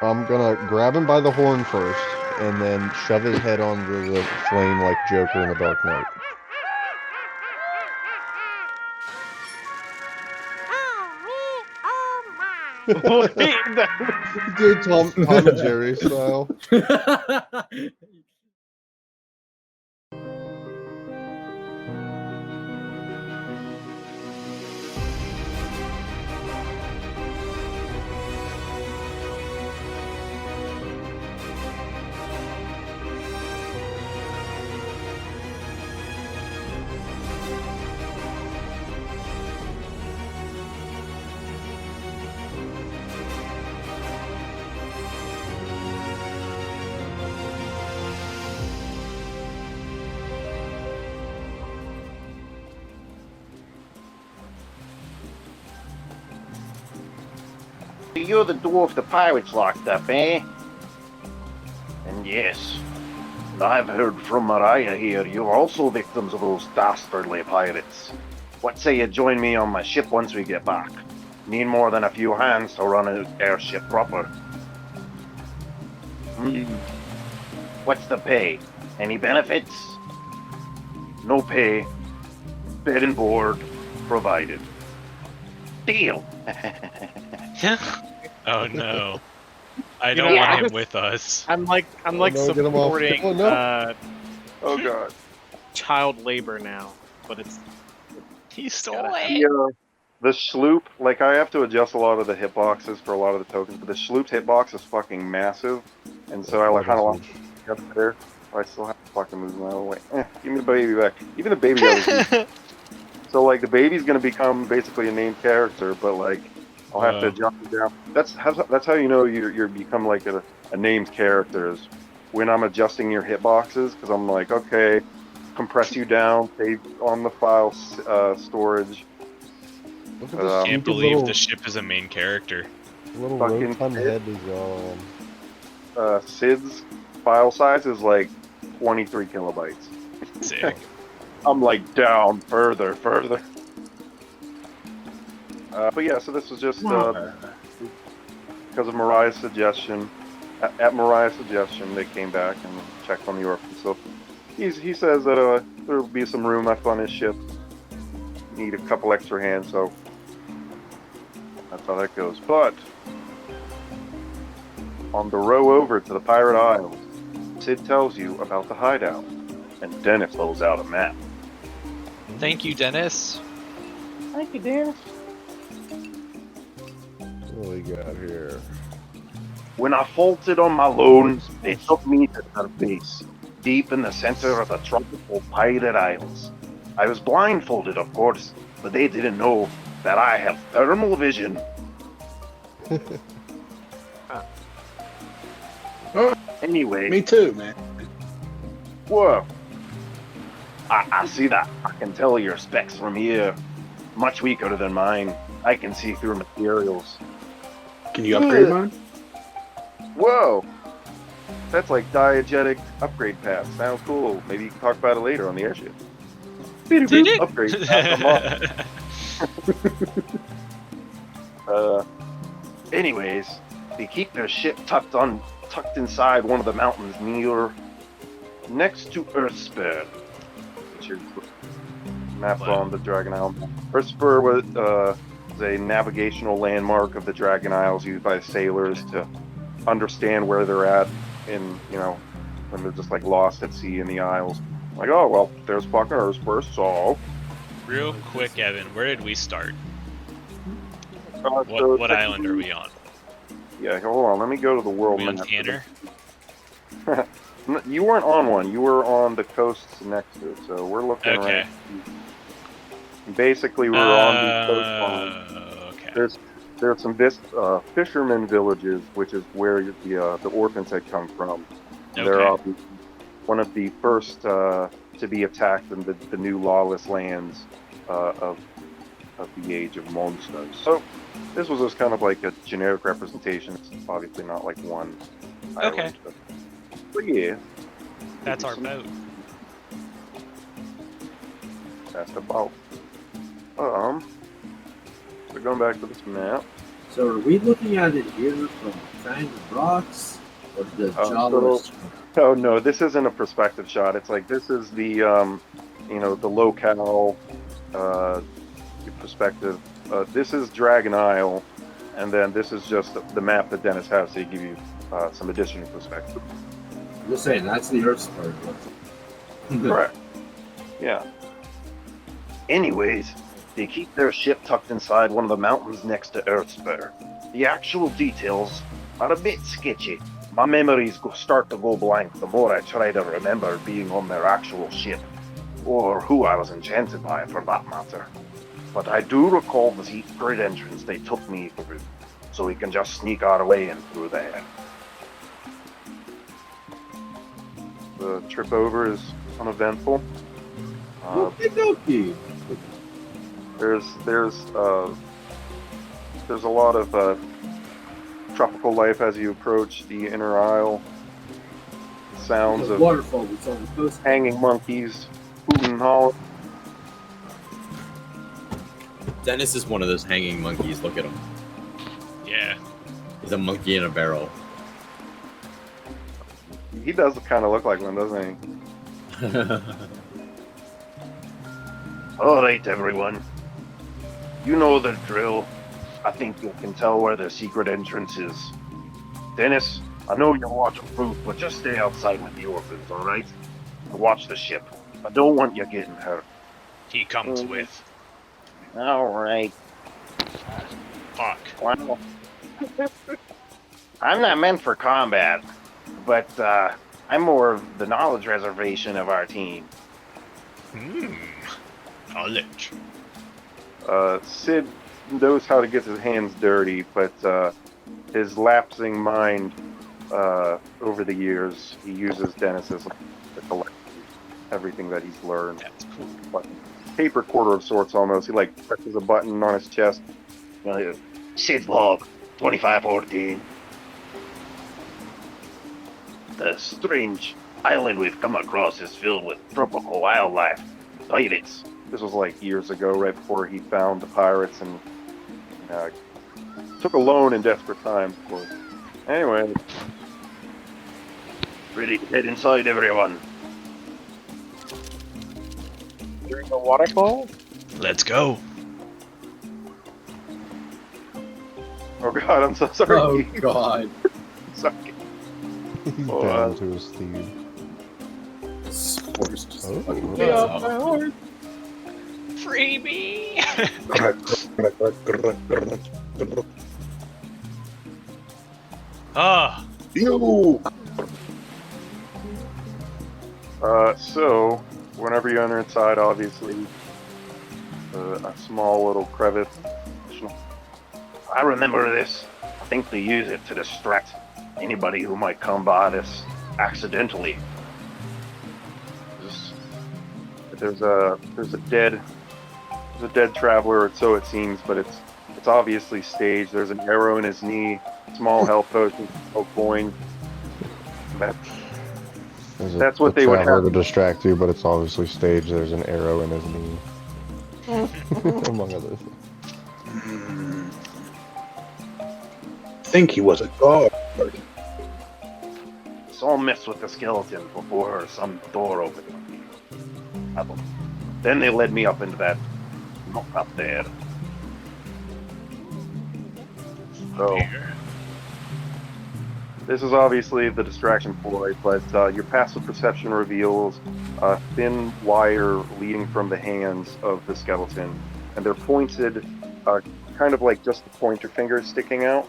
I'm gonna grab him by the horn first, and then shove his head onto the flame like Joker in the Dark Knight. Dude, Tom and Jerry style. You're the dwarf the pirates locked up, eh? And yes, I've heard from Mariah here you're also victims of those dastardly pirates. What say you join me on my ship once we get back? Need more than a few hands to run an airship proper. What's the pay? Any benefits? No pay. Bed and board provided. Deal. Oh no. I don't want him with us. I'm like supporting Oh god. child labor now, but it's He's still The sloop, like I have to adjust a lot of the hitboxes for a lot of the tokens, but the sloop's hitbox is fucking massive, and so I kind of like up there. I still have to fucking move my way. Give me the baby back. Even the baby got So like the baby's gonna become basically a named character, but like I'll have to adjust it down. That's how you know you're become like a named character is when I'm adjusting your hitboxes, because I'm like, okay, compress you down, save on the file storage. I can't believe the ship is a main character. Little rotund head is Sid's file size is like 23 kilobytes. Sick. I'm like down further. But yeah, so this was just because of Mariah's suggestion. At Mariah's suggestion, they came back and checked on the Orphans. So he says that there will be some room left on his ship. Need a couple extra hands, so that's how that goes. But on the row over to the Pirate Isles, Sid tells you about the hideout, and Dennis pulls out a map. Thank you, Dennis. Thank you, Dennis. What we got here? When I faltered on my loans, they took me to their base, deep in the center of the tropical Pirate Isles. I was blindfolded, of course, but they didn't know that I have thermal vision. Anyway. Me too, man. Whoa. I see that. I can tell your specs from here. Much weaker than mine. I can see through materials. Can you upgrade mine? Whoa. That's like diegetic upgrade path. Sounds cool. Maybe you can talk about it later on the airship. Upgrade path. Anyways, they keep their ship tucked inside one of the mountains next to Earthspur, which is map on the Dragon Isle. Earthspur was a navigational landmark of the Dragon Isles used by sailors to understand where they're at in, when they're just like lost at sea in the Isles. Like, oh, well, there's fucking Earthspur, so... Real quick, Evan, where did we start? So what island are we on? Yeah, hold on, let me go to the world map. Tanner? You weren't on one, you were on the coasts next to it, so we're looking right. Basically, we're on the coastline. Okay. There's some fishermen villages, which is where the orphans had come from. Okay. They're one of the first to be attacked in the new lawless lands of the Age of Monsters. So this was just kind of like a generic representation. It's obviously not like one island. Okay. But yeah. That's our boat. That's the boat. So going back to this map. So are we looking at it here from kind of rocks, or the Jawa? Oh no, this isn't a perspective shot. It's like this is the the locale perspective. This is Dragon Isle, and then this is just the map that Dennis has to give you some additional perspective. I'm just saying that's the Earth's part. Correct. Yeah. Anyways, they keep their ship tucked inside one of the mountains next to Earthspur. The actual details are a bit sketchy. My memories start to go blank the more I try to remember being on their actual ship, or who I was enchanted by for that matter. But I do recall the secret entrance they took me through, so we can just sneak our way in through there. The trip over is uneventful. There's a lot of tropical life as you approach the inner isle. Sounds of Waterfall that's on the coast. Hanging monkeys, hooting and hollering. Dennis is one of those hanging monkeys. Look at him. Yeah. He's a monkey in a barrel. He does kind of look like one, doesn't he? All right, everyone. You know the drill. I think you can tell where the secret entrance is. Dennis, I know you're waterproof, but just stay outside with the orphans, all right? And watch the ship. I don't want you getting hurt. He comes with. All right. Fuck. Well, I'm not meant for combat, but I'm more of the knowledge reservation of our team. Knowledge. Sid knows how to get his hands dirty, but his lapsing mind over the years, he uses Dennis as to collect everything that he's learned. That's cool. Like tape recorder of sorts almost. He like presses a button on his chest. Sid's log, 2514. The strange island we've come across is filled with tropical wildlife. Pirates. This was like years ago, right before he found the pirates and took a loan in desperate times, of course. Anyway. Ready to head inside, everyone. During the waterfall? Let's go. Oh god, I'm so sorry. Oh god. Sorry. He's down to his steed. This horse just Oh. fucking Get off my horse. Freebie. Ah. You. So, whenever you enter inside, obviously, a small little crevice. I remember this. I think they use it to distract anybody who might come by this accidentally. There's a dead traveler, or so it seems, but it's obviously staged. There's an arrow in his knee, small health potion, no coin. That's what they would have to distract you, but it's obviously staged. There's an arrow in his knee, among other things. I think he was a guard. Saw him mess with the skeleton before some door opened. Then they led me up into that nook up there. So this is obviously the distraction ploy, but your passive perception reveals a thin wire leading from the hands of the skeleton, and they're pointed, kind of like just the pointer fingers sticking out.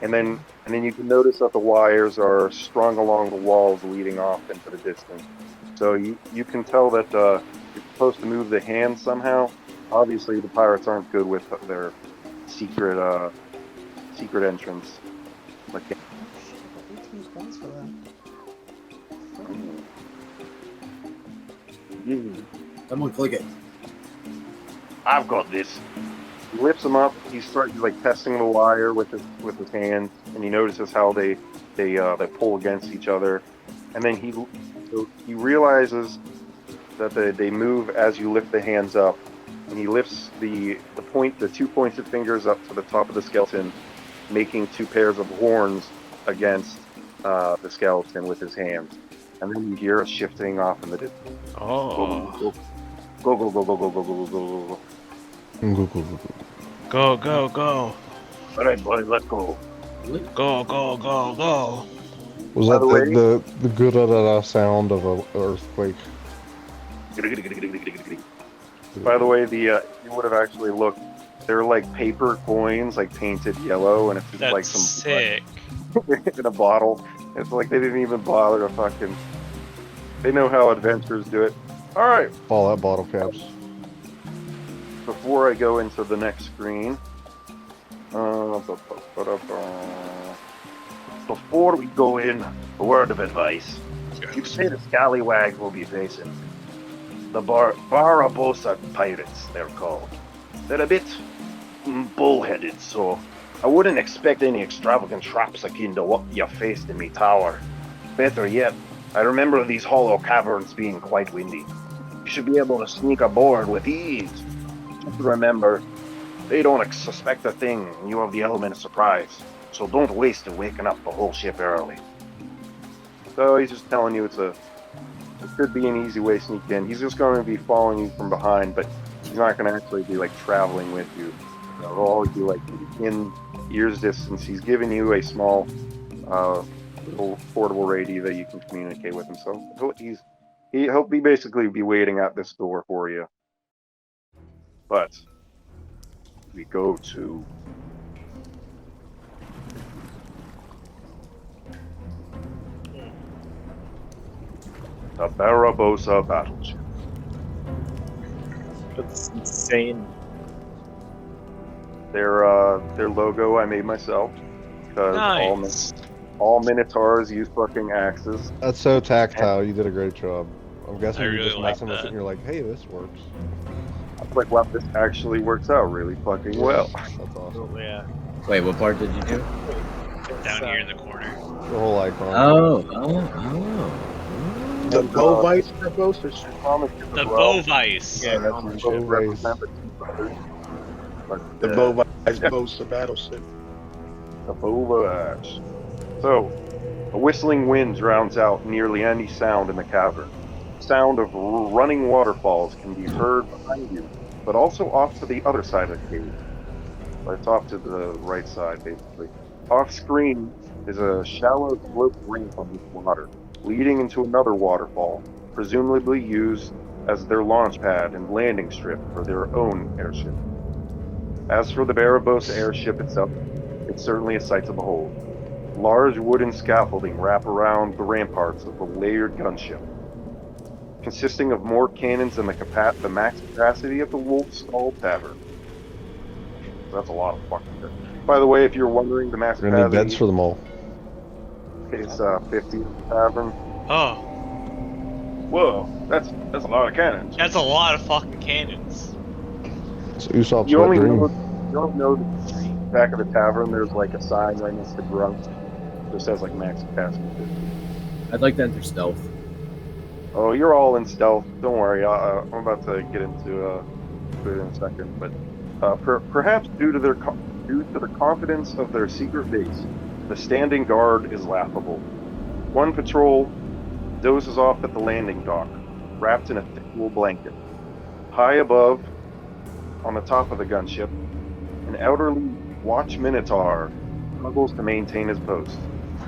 And then you can notice that the wires are strung along the walls leading off into the distance. So you can tell that you're supposed to move the hands somehow. Obviously, the pirates aren't good with their secret entrance. Like, Someone click it. I've got this. He lifts them up. He starts like testing the wire with his hands, and he notices how they pull against each other, and then he realizes that they move as you lift the hands up, and he lifts the 2 pointed fingers up to the top of the skeleton, making 2 pairs of horns against the skeleton with his hands. And then you hear a shifting off in the distance. Oh. Go, go, go, go, go, go, go, go, go, go. Go, go, go. All right, boy, let's go. Go, go, go, go. Was By that the way- the good sound of an earthquake? By the way, you would have actually looked. They're like paper coins, like painted yellow, and it's just That's like some sick. in a bottle. It's like they didn't even bother to fucking. They know how adventurers do it. All right. All that bottle caps. Before I go into the next screen, before we go in, a word of advice. You say the scallywags will be facing the Barbarossa pirates, they're called. They're a bit bullheaded, so I wouldn't expect any extravagant traps akin to what you faced in me tower. Better yet, I remember these hollow caverns being quite windy. You should be able to sneak aboard with ease. Just remember, they don't suspect a thing, and you have the element of surprise. So don't waste it waking up the whole ship early. So he's just telling you it could be an easy way to sneak in. He's just going to be following you from behind, but he's not going to actually be like traveling with you. It'll always be like in ear's distance. He's giving you a small little portable radio that you can communicate with him. So he'll be basically be waiting at this door for you. But we go to the Barbarossa Battleship. That's insane. Their logo I made myself because Nice. all minotaurs use fucking axes. That's so tactile. You did a great job. I'm guessing I you're really just like messing with it that. and you're like, hey, this works. I was like, wow, this actually works out really fucking well. That's awesome. Oh, yeah. Wait, what part did you do? Down here in the corner. The whole icon. The Bovine Barbarossa. The Bovice. Yeah, that's my ship. Represent the two brothers. But, The Bovine Barbarossa Battleship. The Bovash. So, a whistling wind drowns out nearly any sound in the cavern. Sound of running waterfalls can be heard behind you, but also off to the other side of the cave. But it's off to the right side, basically. Off screen is a shallow slope ramp on the water, leading into another waterfall, presumably used as their launch pad and landing strip for their own airship. As for the Barbarossa airship itself, it's certainly a sight to behold. Large wooden scaffolding wrap around the ramparts of the layered gunship, consisting of more cannons than the max capacity of the Wolf Skull Tavern. That's a lot of fucking shit. By the way, if you're wondering, the max We're gonna need beds capacity for them all. is 50 tavern. Oh, Whoa, that's a lot of cannons. that's a lot of fucking cannons. It's Usopp's You wet only dream. know, you don't know the back of the tavern. There's like a sign right next to the grunt. It just says like max capacity. I'd like to enter stealth. Oh, you're all in stealth. Don't worry. I'm about to get into it in a second. But perhaps due to the confidence of their secret base, the standing guard is laughable. One patrol dozes off at the landing dock, wrapped in a thick wool blanket. High above, on the top of the gunship, an elderly watch minotaur struggles to maintain his post.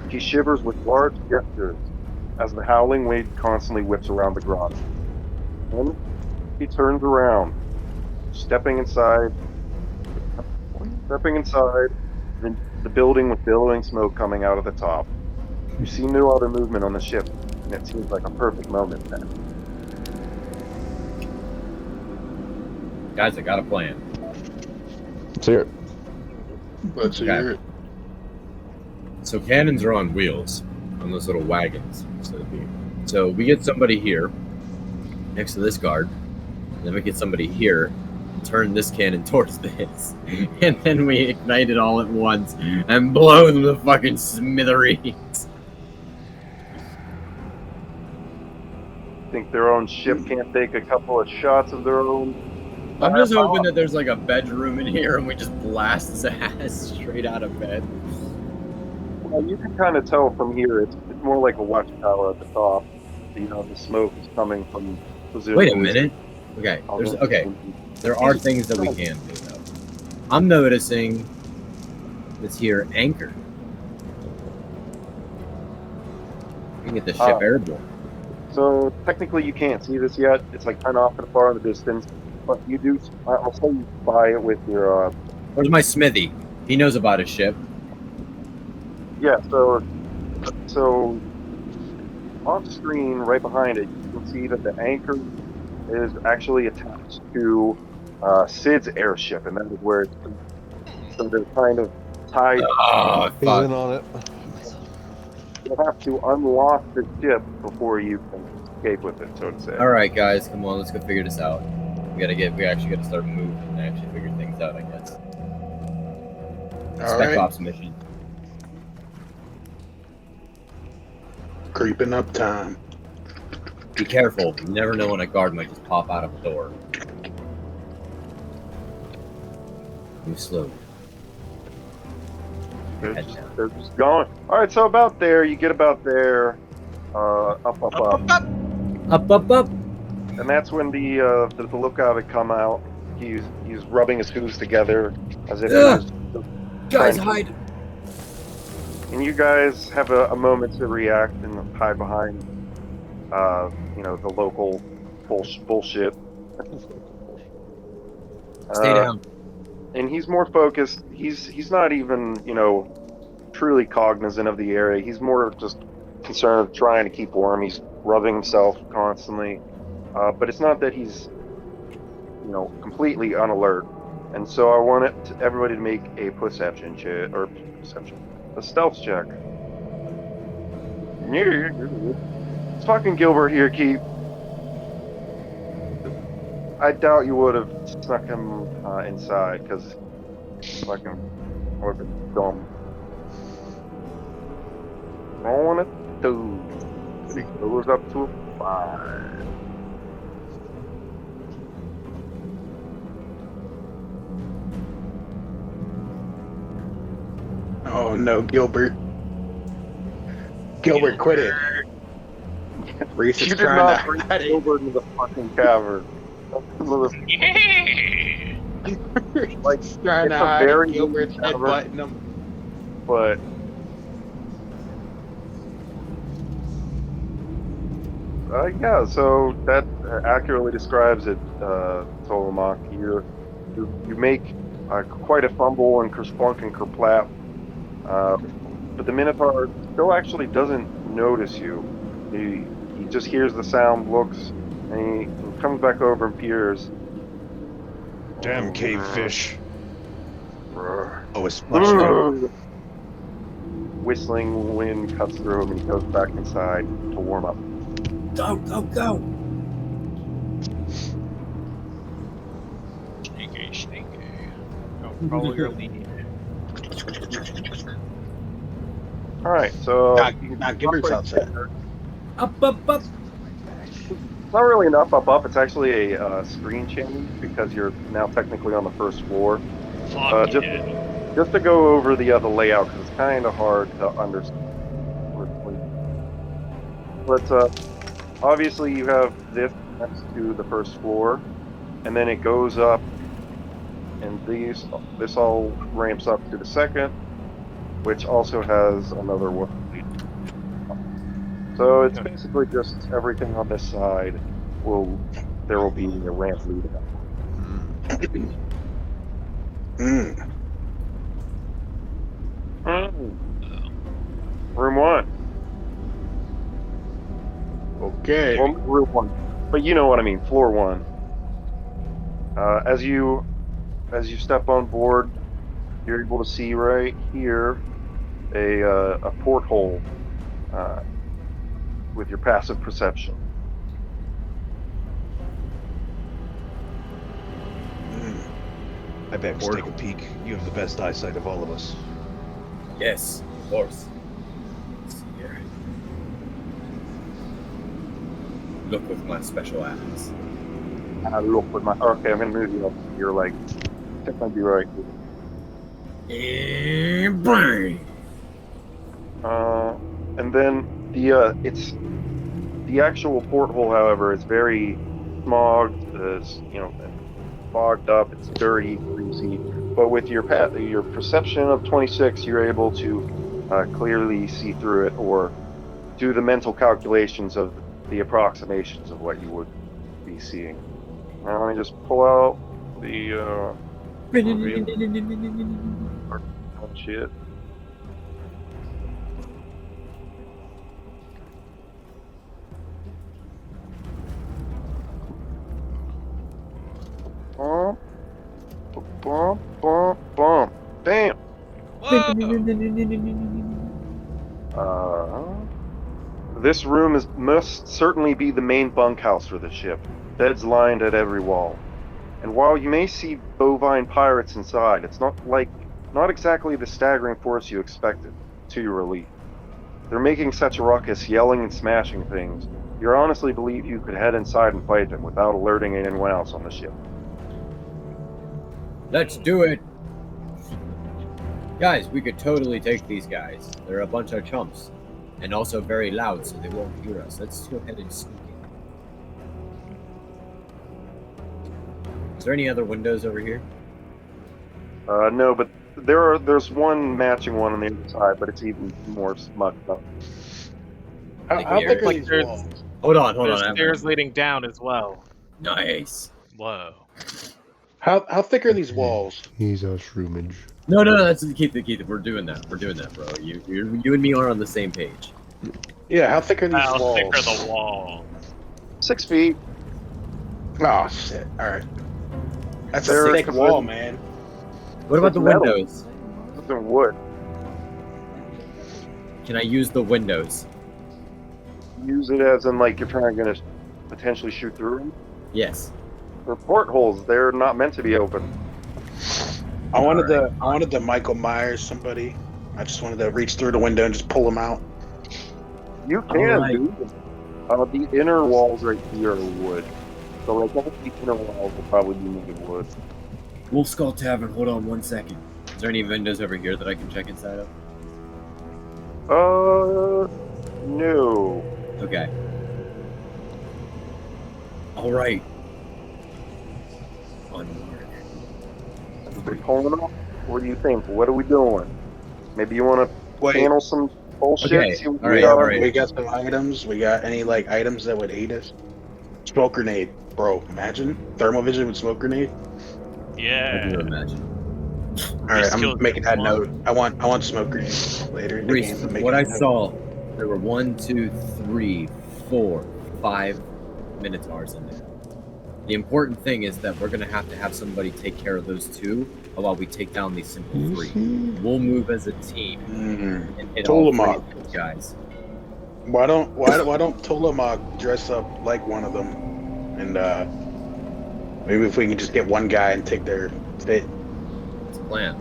He shivers with large gestures as the howling wave constantly whips around the grotto. Then he turns around, stepping inside the building with billowing smoke coming out of the top. You see no other movement on the ship, and it seems like a perfect moment then. Guys, I got a plan. Let's hear it. Let's Okay. hear it. So cannons are on wheels, on those little wagons. So we get somebody here, next to this guard, and then we get somebody here, and turn this cannon towards this, and then we ignite it all at once and blow them to fucking smithereens. Think their own ship can't take a couple of shots of their own I'm just hoping that there's like a bedroom in here and we just blast his ass straight out of bed. Well, you can kind of tell from here. It's more like a watchtower at the top. You know, the smoke is coming from. Wait a minute. Okay. There are things that we can do though. I'm noticing this here anchor. We can get the ship airborne. So technically, you can't see this yet. It's like kind of off and far in the distance. But you do. I'll say you spy it with your. Where's my smithy? He knows about his ship. Yeah. So off screen, right behind it, you can see that the anchor is actually attached to Sid's airship, and that is where it's. So they're kind of tied. He's in on it. You have to unlock the ship before you can escape with it, so to say. All right, guys, come on, let's go figure this out. We actually gotta start moving and actually figure things out, I guess. Spec Ops mission. Creeping up time. Be careful. You never know when a guard might just pop out of a door. Move slowly. They're just going. All right, so about there, you get about there, up, and that's when the lookout had come out. He's rubbing his hooves together as if he was guys hide. And you guys have a moment to react and hide behind, the local bullshit. Stay down. And he's more focused. He's not even, truly cognizant of the area. He's more just concerned with trying to keep warm. He's rubbing himself constantly. But it's not that he's, completely unalert. And so I want everybody to make a perception check, a stealth check. It's fucking Gilbert here, Keith. I doubt you would have snuck him inside, because fucking would have been dumb. On it, 2. It goes up to a 5. Oh no, Gilbert. Gilbert, quit it. Reese is You did trying not to bring hide it. Gilbert into the fucking cavern. Like, Trying it's to a hide very Gilbert's cavern. headbutting him. But yeah, so that accurately describes it, Tolomak. You make quite a fumble and kerspunk and kerplap, but the Minotaur still actually doesn't notice you. He just hears the sound, looks, and he comes back over and peers. Damn cave fish. Oh, it's Whistling wind cuts through him and he goes back inside to warm up. Go, go, go! Sneaky. Don't follow your lead. Alright, so Not Gilbert's outside. Up! It's not really an up. It's actually a screen change because you're now technically on the first floor. Fuck Just to go over the layout, because it's kind of hard to understand. But obviously you have this next to the first floor, and then it goes up, and this all ramps up to the second, which also has another one. So it's basically just everything on this side there will be a ramp leading up. Room 1. Okay. Well, room 1. But you know what I mean, floor 1. As you step on board, you're able to see right here a porthole with your passive perception. I bet we take a peek. You have the best eyesight of all of us. Yes, of course. Let's see here. Look with my special eyes. I look with my. Okay, I'm gonna move you up. You're like, that might be right. And bang! And then it's the actual porthole, however, is very smogged, fogged up. It's dirty, greasy. But with your perception of 26, you're able to clearly see through it, or do the mental calculations of the approximations of what you would be seeing. Now let me just pull out the shit. Bump, bump, bump. Bam! This room must certainly be the main bunkhouse for the ship. Beds lined at every wall. And while you may see bovine pirates inside, it's not exactly the staggering force you expected, to your relief. They're making such a ruckus, yelling and smashing things. You honestly believe you could head inside and fight them without alerting anyone else on the ship. Let's do it! Guys, we could totally take these guys. They're a bunch of chumps. And also very loud, so they won't hear us. Let's go ahead and sneak in. Is there any other windows over here? No, but there's one matching one on the other side, but it's even more smudged up. How thick are Like these there's- walls? Hold on. There's stairs leading down as well. Nice. Whoa. How thick are these walls? He's a shroomage. No, that's keep it. We're doing that, bro. You and me are on the same page. Yeah, how thick are these How walls? thick are the walls? 6 feet. Oh shit! All right, that's They're a thick thick wall, wood. man. What about the Metal. windows? It's in wood. Can I use the windows? Use it as in like you're gonna potentially shoot through them. Yes. They're portholes. They're not meant to be open. I wanted the Michael Myers somebody. I just wanted to reach through the window and just pull them out. You can Alright. do it. The inner walls right here are wood. So like all the inner walls will probably be made of wood. Wolf Skull Tavern. Hold on 1 second. Is there any windows over here that I can check inside of? No. Okay. All right. Onward. We're pulling up. What do you think? What are we doing? Maybe you want to Wait, panel some bullshit? Okay, See what all we right, got? all right. we got some items. We got any like items that would aid us? Smoke grenade, bro. Imagine thermal vision with smoke grenade. I do Yeah. imagine. All right, Just kill I'm making that one. note. I want smoke grenades later in the Reese, game. I'm making what I that note. saw, there were 1, 2, 3, 4, 5 Minotaurs in there. The important thing is that we're going to have somebody take care of those 2 while we take down these simple 3. We'll move as a team and hit all 3 Tolamok. of those guys. Why don't Tolamok dress up like one of them, and maybe if we can just get one guy and take their fit. It's a plan.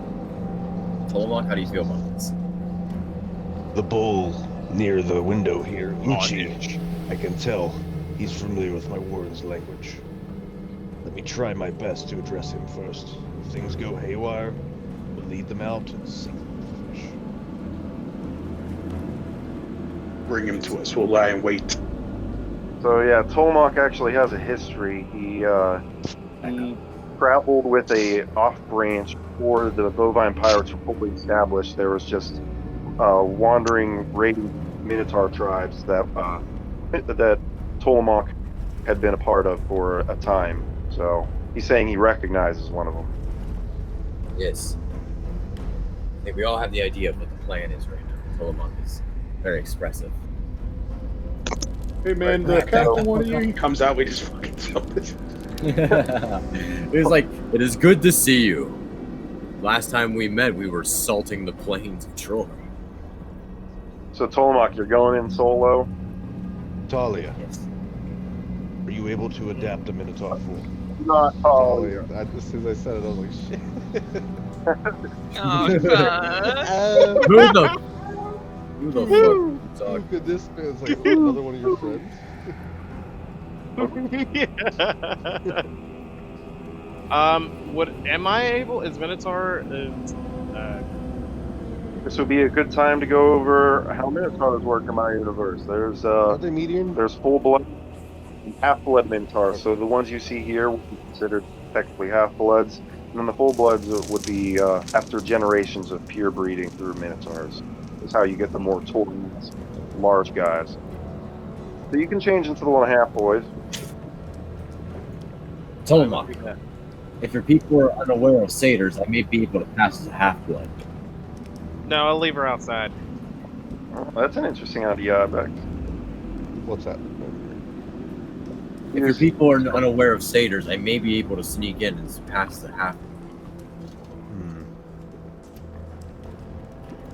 Tolamok, how do you feel about this? The bull near the window here, Uchi. Bondage. I can tell he's familiar with my warden's language. Let me try my best to address him first. If things go haywire, we'll lead them out and sink the fish. Bring him to us. We'll lie in wait. So yeah, Tolmok actually has a history. He traveled with a off branch before the bovine pirates were fully established. There was just wandering raiding Minotaur tribes that Tolmok had been a part of for a time. So he's saying he recognizes one of them. Yes. I think we all have the idea of what the plan is right now. Tolamok is very expressive. Hey man, the captain wanted you. He comes out, we just fucking jump it. It was like, it is good to see you. Last time we met, we were salting the plains of Troy. So Tolmok, you're going in solo. Talia, Yes. are you able to adapt a Minotaur form? Not Oh, yeah. As soon as I said it, I was like, shit. Oh, God. Who the fuck Who talk? could this be? It's like another one of your friends. Am I able? Is Minotaur? This would be a good time to go over how Minotaurs work in my universe. Are they medium? There's full blood and half blood Minotaurs. So the ones you see here would be considered technically half bloods, and then the full bloods would be after generations of pure breeding through Minotaurs. That's how you get the more toys, large guys. So you can change into the 1.5 boys. Tillamook, if your people are unaware of satyrs, I may be able to pass as a half-blood. No, I'll leave her outside. Oh, that's an interesting idea, I bet. What's that? If your people are unaware of satyrs, I may be able to sneak in and pass the half.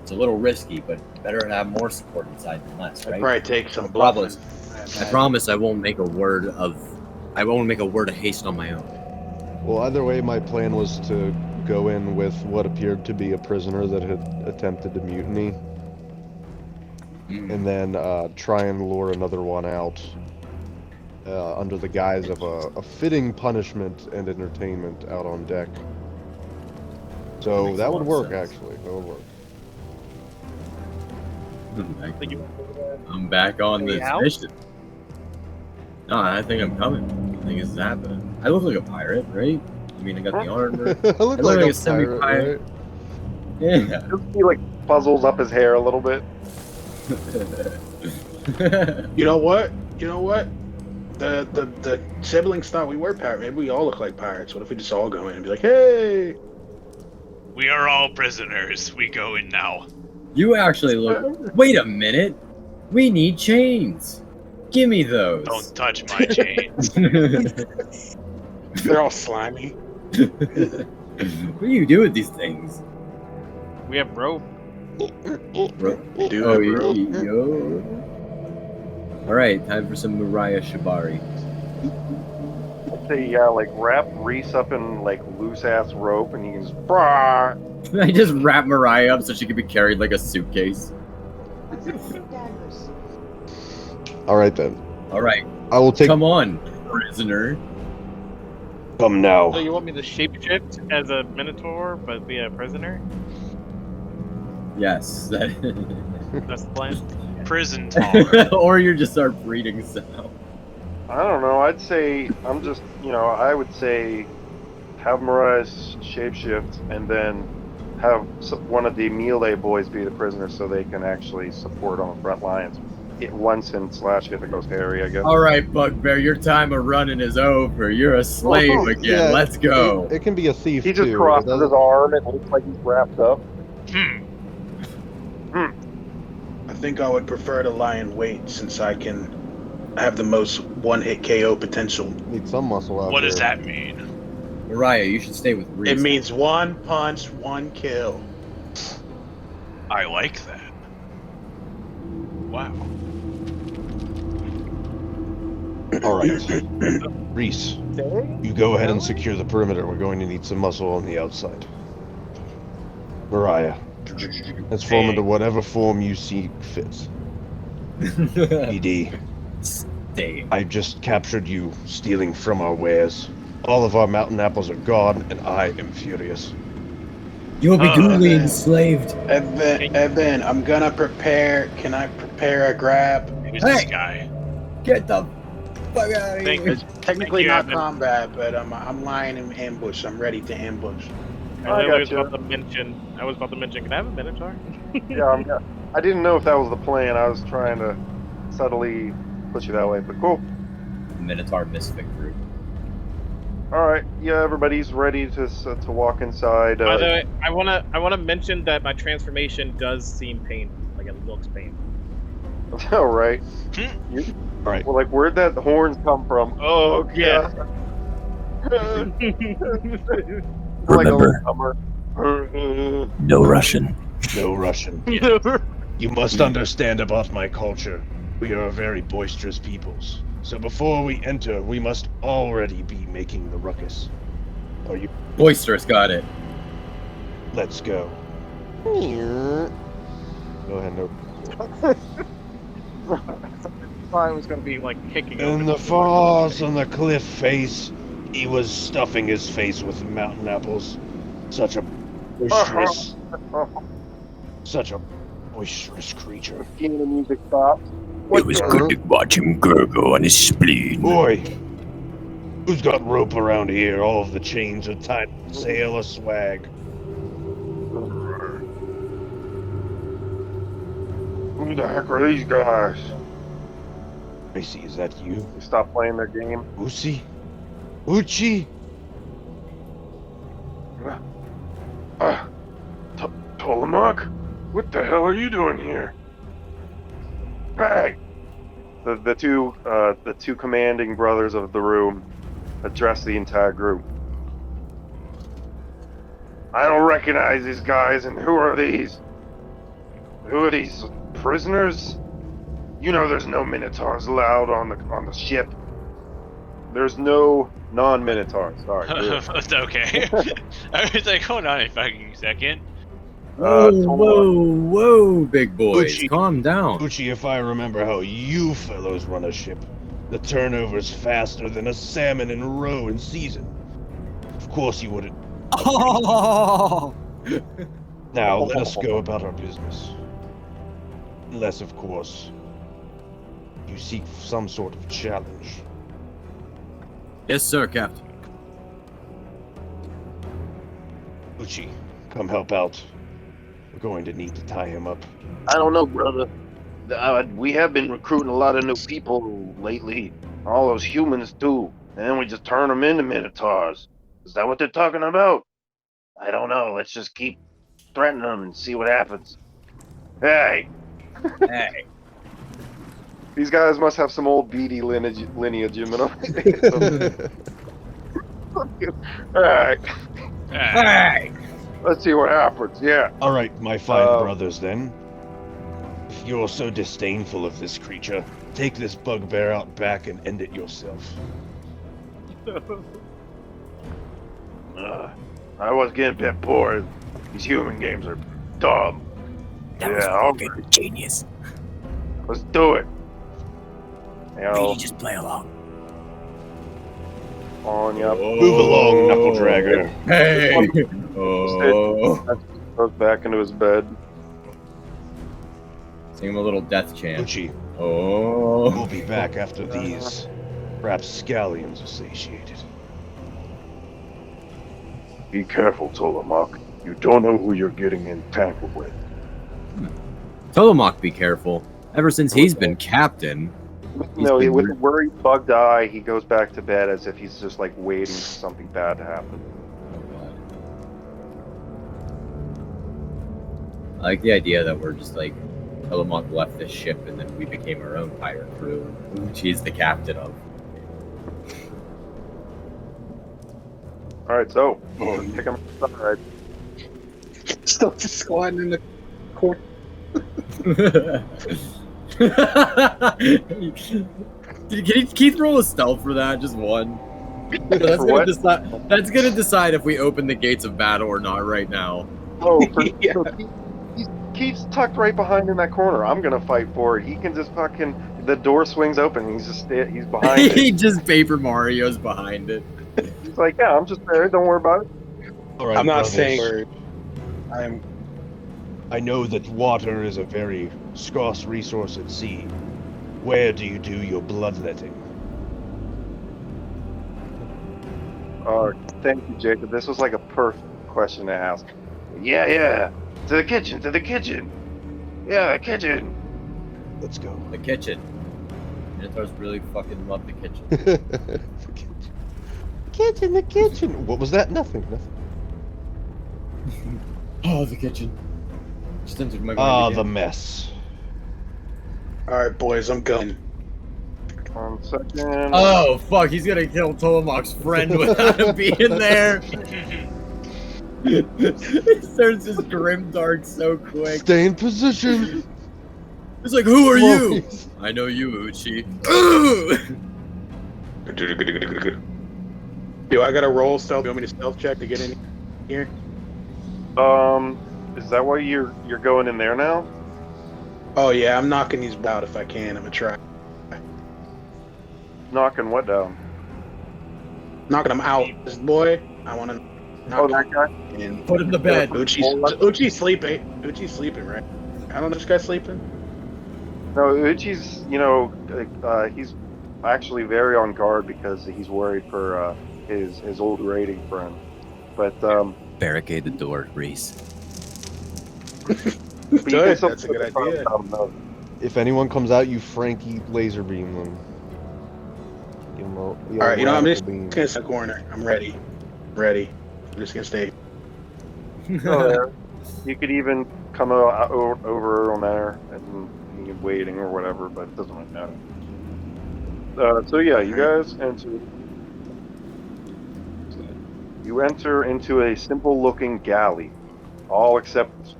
It's a little risky, but better to have more support inside than less, I'd right? probably take some Brothers. bluffing. I promise I won't make a word of haste on my own. Well, either way, my plan was to go in with what appeared to be a prisoner that had attempted to mutiny, and then try and lure another one out under the guise of a fitting punishment and entertainment out on deck. So that would work, actually. That would work. I'm back on this out? mission. No, I think I'm coming. I think it's happening. I look like a pirate, right? I mean, I got the armor. I look like a a pirate, semi-pirate. right? Yeah. He like puzzles up his hair a little bit. You know what? The siblings thought we were pirates. Maybe we all look like pirates. What if we just all go in and be like, hey? We are all prisoners. We go in now. You actually look. Wait a minute. We need chains. Give me those. Don't touch my chains. They're all slimy. What do you do with these things? We have rope. Do Oh, it, bro. yo. All right, time for some Mariah Shibari. I'd say, yeah, like wrap Reese up in like loose ass rope, and you can just. Brah! I just wrap Mariah up so she can be carried like a suitcase. All right then. All right, I will take. come on, prisoner. Come now. So you want me to shapeshift as a Minotaur, but be a prisoner? Yes, that. That's the plan. Prison talk. Or you just start breeding sound. I don't know. I'd say I would say have Mariah's shapeshift, and then have one of the melee boys be the prisoner, so they can actually support on the front lines. Once in slash if it goes hairy, I guess. All right, Bugbear, your time of running is over. You're a slave again. Yeah, Let's go. It can be a thief He just too. crosses It his doesn't- arm. It looks like he's wrapped up. I think I would prefer to lie in wait since I can have the most one-hit KO potential. Need some muscle out What there. does that mean? Mariah, you should stay with Reese. It means one punch, one kill. I like that. Wow. All right. Reese, you go ahead and secure the perimeter. We're going to need some muscle on the outside. Mariah, transform into whatever form you see fit. ED, Stay. I just captured you stealing from our wares. All of our mountain apples are gone, and I am furious. You will be duly man. enslaved. Evan, I'm gonna prepare. Can I prepare a grab? Who's Hey! this guy? Get the fuck out of Thank here. you. Technically you, not Evan. combat, but I'm lying in ambush. I'm ready to ambush. I I was gotcha. about to mention. Can I have a Minotaur? Yeah, I didn't know if that was the plan. I was trying to subtly push you that way, but cool. Minotaur misfit group. All right, yeah, everybody's ready to walk inside. By the way, I wanna mention that my transformation does seem painful. Like it looks painful. All right. All right. Well, like, where'd that horns come from? Oh, Yeah. God. Like a Remember, little summer. no Russian. No Russian. You must understand about my culture. We are very boisterous peoples. So before we enter, we must already be making the ruckus. Are you? Boisterous got it. Let's go. Go ahead, no. thought it was gonna be like kicking. In open the door. falls on the cliff face, he was stuffing his face with mountain apples. Such a boisterous, such a boisterous creature. The music stopped. It was good to watch him gurgle on his spleen. Boy, who's got rope around here? All of the chains are tied to sail a swag. Who the heck are these guys? Tracy, is that you? They stopped playing their game. Uchi? Uchi? Tolemach? What the hell are you doing here? Bag! The two commanding brothers of the room address the entire group. I don't recognize these guys, and who are these? Who are these prisoners? You know there's no minotaurs allowed on the ship. There's no non-minotaurs. Sorry. That's okay. I was like, hold on a fucking second. Whoa, big boys, Uchi. calm down. Uchi, if I remember how you fellows run a ship, the turnover's faster than a salmon in roe in season. Of course you wouldn't. Oh! Now, let us go about our business. Unless, of course, you seek some sort of challenge. Yes, sir, Captain. Uchi, come help out. We're going to need to tie him up. I don't know, brother. We have been recruiting a lot of new people lately. All those humans too. And then we just turn them into minotaurs. Is that what they're talking about? I don't know. Let's just keep threatening them and see what happens. Hey! Hey. These guys must have some old beady lineage in them. Alright, Hey! let's see what happens. Yeah. All right, my fine brothers, then. If you're so disdainful of this creature, take this bugbear out back and end it yourself. I was getting a bit bored. These human games are dumb. That was fucking genius. Let's do it. You know, Really, just play along. on you. Move along, knuckle dragger. Hey! Oh. Goes back into his bed. Sing him a little death chant. Uchi, Oh. we'll be back after these rapscallions are satiated. Be careful, Tolemach. You don't know who you're getting entangled with. Tolemach, be careful. Ever since he's been captain. No, with a worried bugged eye, he goes back to bed as if he's just like waiting for something bad to happen. I like the idea that we're just like, Tolemach left this ship and then we became our own pirate crew, which he's the captain of. Alright, so, pick him aside. Still just squatting in the corner. Can Keith roll a stealth for that? Just one. That's For gonna what? decide. That's gonna decide if we open the gates of battle or not right now. Oh, Yeah. so Keith's tucked right behind in that corner. I'm gonna fight for it. He can just fucking. The door swings open. He's just he's behind He it. just Paper Mario's behind it. He's like, yeah, I'm just there. Don't worry about it. All right, I'm not brothers. saying I know that water is a very scarce resource at sea. Where do you do your bloodletting? Thank you, Jacob. This was like a perfect question to ask. Yeah. To the kitchen, Yeah, the kitchen. Let's go. The kitchen. Minotaurs really fucking love the kitchen. The kitchen. What was that? Nothing. Oh, the kitchen. Just entered my Ah, mind the again. mess. alright, boys, I'm going. 1 second. Oh fuck! He's gonna kill Tolemach's friend without him being there. He starts his grim dark so quick. Stay in position. He's like, "Who are you?" Boys. I know you, Uchi. Do I gotta roll stealth? Do you want me to stealth check to get in here? Is that why you're going in there now? Oh yeah, I'm knocking these out if I can. I'm gonna try. knocking what down? Knocking him out. This boy, I want to knock Oh, him that guy? and Put him to bed. Uchi's sleeping. Uchi's sleeping, right? I don't know, this guy's sleeping. No, Uchi's, he's actually very on guard because he's worried for his old raiding friend. But Barricade the door, Reese. Good, that's a good idea. If anyone comes out, you Frankie laser beam them. Give them All right, you know, I'm just beam. gonna sit in the corner. I'm ready. I'm just gonna stay. You could even come over on there and be waiting or whatever, but it doesn't really matter. So yeah, you guys enter into a simple-looking galley, all except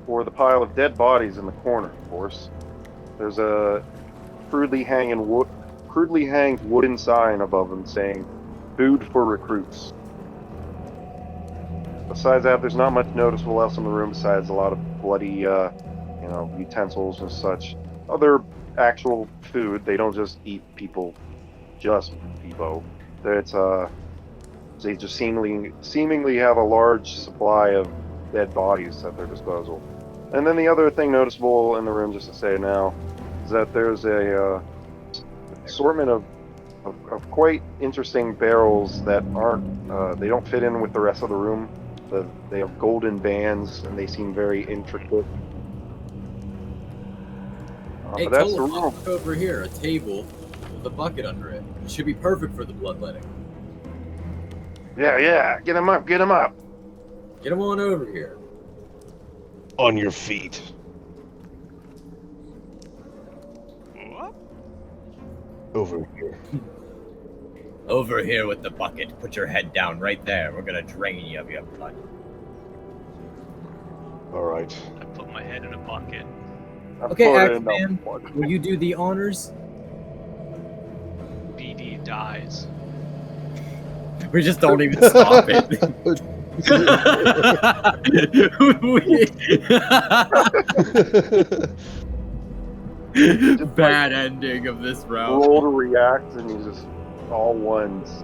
for the pile of dead bodies in the corner. Of course, there's a crudely hanged wooden sign above them saying "Food for recruits." Besides that, there's not much noticeable else in the room besides a lot of bloody, utensils and such. Other actual food. They don't just eat people, just people. They just seemingly have a large supply of dead bodies at their disposal. And then the other thing noticeable in the room, just to say now, is that there's a assortment of quite interesting barrels that aren't, they don't fit in with the rest of the room. They have golden bands, and they seem very intricate. Hey, but that's the Tola, room. look over here, a table with a bucket under it. It should be perfect for the bloodletting. Yeah, get him up. Get him on over here. On your feet. What? Over here. Over here with the bucket. Put your head down right there. We're gonna drain you of your blood. All right. I put my head in a bucket. Okay, Axeman, will you do the honors? BD dies. We just don't even stop it. Bad ending of this round. Roll to react, and you just all ones.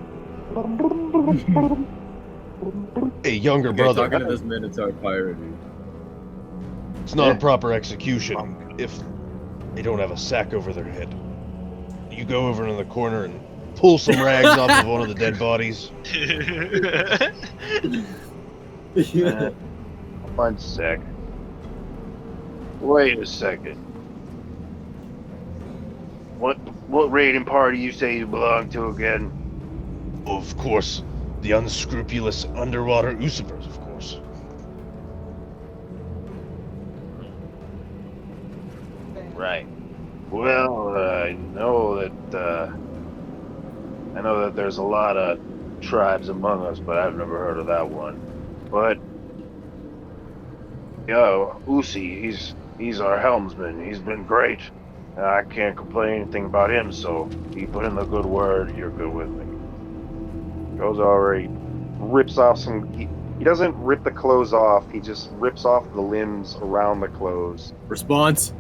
Hey, younger Okay, brother. talking to this Minotaur pirate. It's not a proper execution if they don't have a sack over their head. You go over in the corner and pull some rags off of one of the dead bodies. One sec. Wait a second. What raiding party you say you belong to again? Of course, the unscrupulous underwater usurpers, of course. Right. Well, I know that there's a lot of tribes among us, but I've never heard of that one. But Usi, he's our helmsman. He's been great. I can't complain anything about him, so he put in the good word. You're good with me. Goes over, he rips off some. He doesn't rip the clothes off. He just rips off the limbs around the clothes. Response?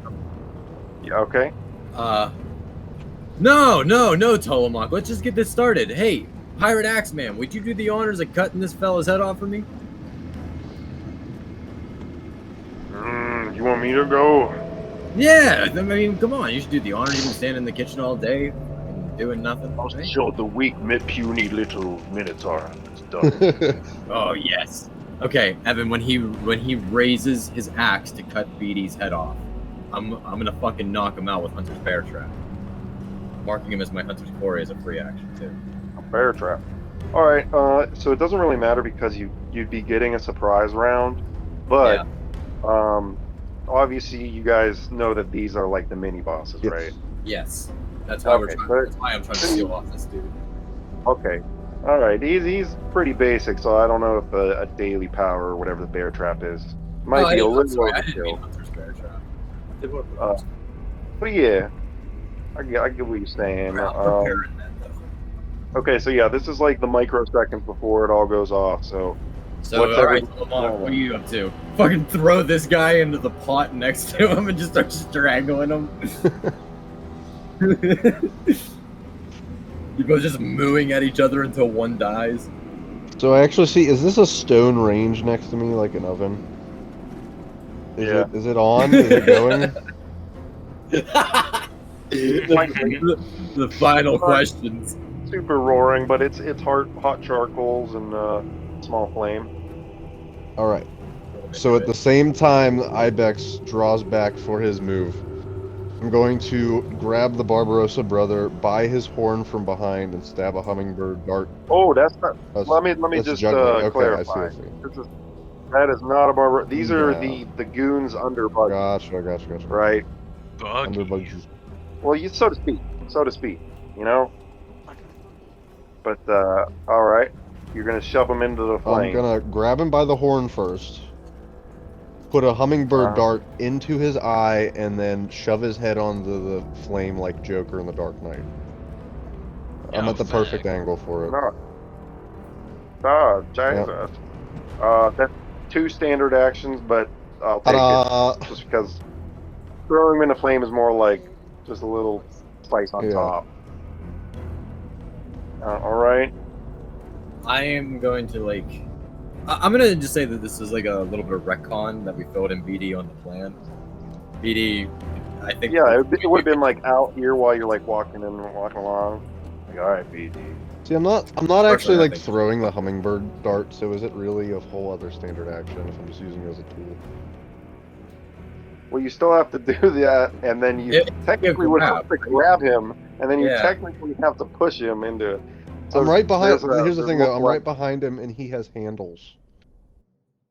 Yeah, okay. No, Tolomak. Let's just get this started. Hey, Pirate Axeman, would you do the honors of cutting this fella's head off for me? You want me to go? Yeah, I mean, come on. You should do the honors. You've been standing in the kitchen all day, doing nothing. I'll show the weak, puny little Minotaur. It's done. Oh yes. Okay, Evan. When he raises his axe to cut BD's head off, I'm gonna fucking knock him out with Hunter's Bear Trap, marking him as my Hunter's Quarry as a free action too. A bear trap. All right. So it doesn't really matter because you'd be getting a surprise round, but obviously you guys know that these are like the mini bosses, right? Yes. That's why that's why I'm trying to steal off this dude. Okay. All right. He's pretty basic, so I don't know if a daily power or whatever the bear trap is might be a little overkill. But yeah, I get what you're saying. Okay, so yeah, this is like the microseconds before it all goes off. So alright, Lamont, what are you up to? Fucking throw this guy into the pot next to him and just start strangling him. You both just mooing at each other until one dies. So I actually see, is this a stone range next to me, like an oven? Is it on? Is it going? the final questions. Super roaring, but it's hot charcoals and small flame. Alright. So at the same time Ibex draws back for his move, I'm going to grab the Barbarossa brother by his horn from behind and stab a hummingbird dart. Oh, that's not. Let me just Juggler. clarify. I see. That is not a barbar. These are the goons under bug. Gotcha. Right. Under bug. Well, so to speak. You know. But all right, you're gonna shove him into the flame. I'm gonna grab him by the horn first. Put a hummingbird dart into his eye and then shove his head onto the flame like Joker in the Dark Knight. I'm at the perfect angle for it. Jesus. That's 2 standard actions, but I'll take it just because throwing him in the flame is more like just a little spice on top. All right. I am going to I'm gonna just say that this is like a little bit of retcon that we filled in BD on the plan. BD, I think. Yeah, it would have been like out here while you're like walking in and walking along. Like, all right, BD. See, I'm not actually like throwing the hummingbird dart. So is it really a whole other standard action if I'm just using it as a tool? Well, you still have to do that, and then you technically would have to grab him, and then you technically have to push him into it. So I'm right behind. Here's the thing, though. I'm right behind him, and he has handles.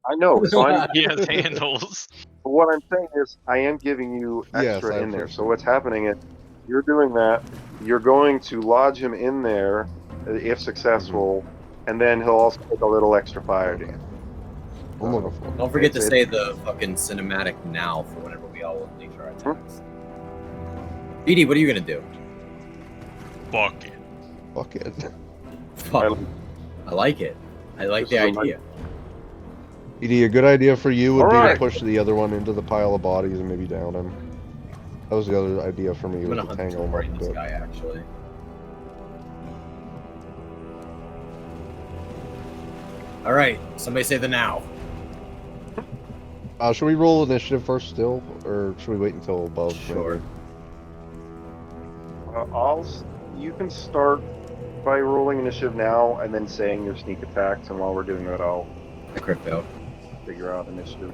I know. So he has handles. But what I'm saying is, I am giving you extra in there. So what's happening is, you're doing that. You're going to lodge him in there, if successful, and then he'll also take a little extra fire damage. Don't forget to say the fucking cinematic now for whenever we all unleash our attacks. BD, what are you gonna do? Fuck it. Fuck. I like it. I like the idea. BD, a good idea for you would be to push the other one into the pile of bodies and maybe down him. That was the other idea for me. I'm gonna was to tangle him up a this bit. guy actually. All right, somebody say the now. Should we roll initiative first still, or should we wait until above? Sure. You can start by rolling initiative now, and then saying your sneak attacks, and while we're doing that, I'll crit failed. Figure out initiative.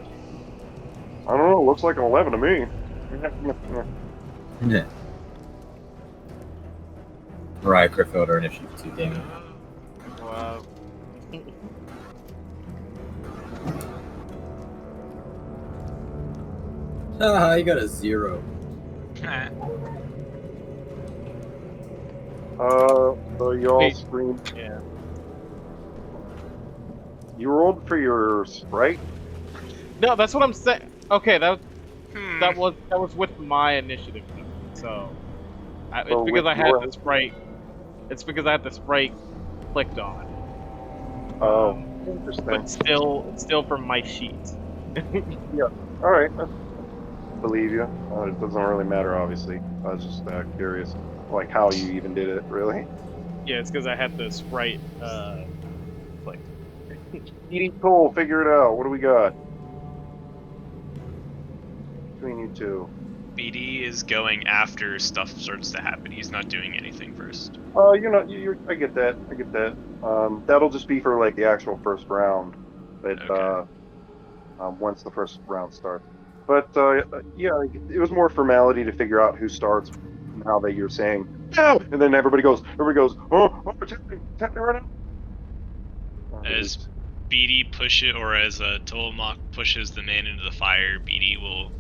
I don't know. It looks like an 11 to me. Yeah. Right, crit failed or initiative 2, damn it. Wow. Ah, you got a 0. So you all scream. Yeah. You rolled for your sprite? No, that's what I'm saying. Okay, that was with my initiative, so it's because I had the sprite. It's because I had the sprite clicked on. Oh, interesting. But it's still from my sheet. Yeah. All right. Believe you. It doesn't really matter, obviously. I was just curious, like how you even did it, really. Yeah, it's because I had the sprite clicked. Eating cool. Figure it out. What do we got between you two? BD is going after stuff starts to happen. He's not doing anything first. I get that. I get that. That'll just be for like the actual first round, but once the first round starts. But yeah, it was more formality to figure out who starts, and how you're saying no, and then everybody goes, oh, it's happening right now. As BD push it, or as Tolomok pushes the man into the fire, BD will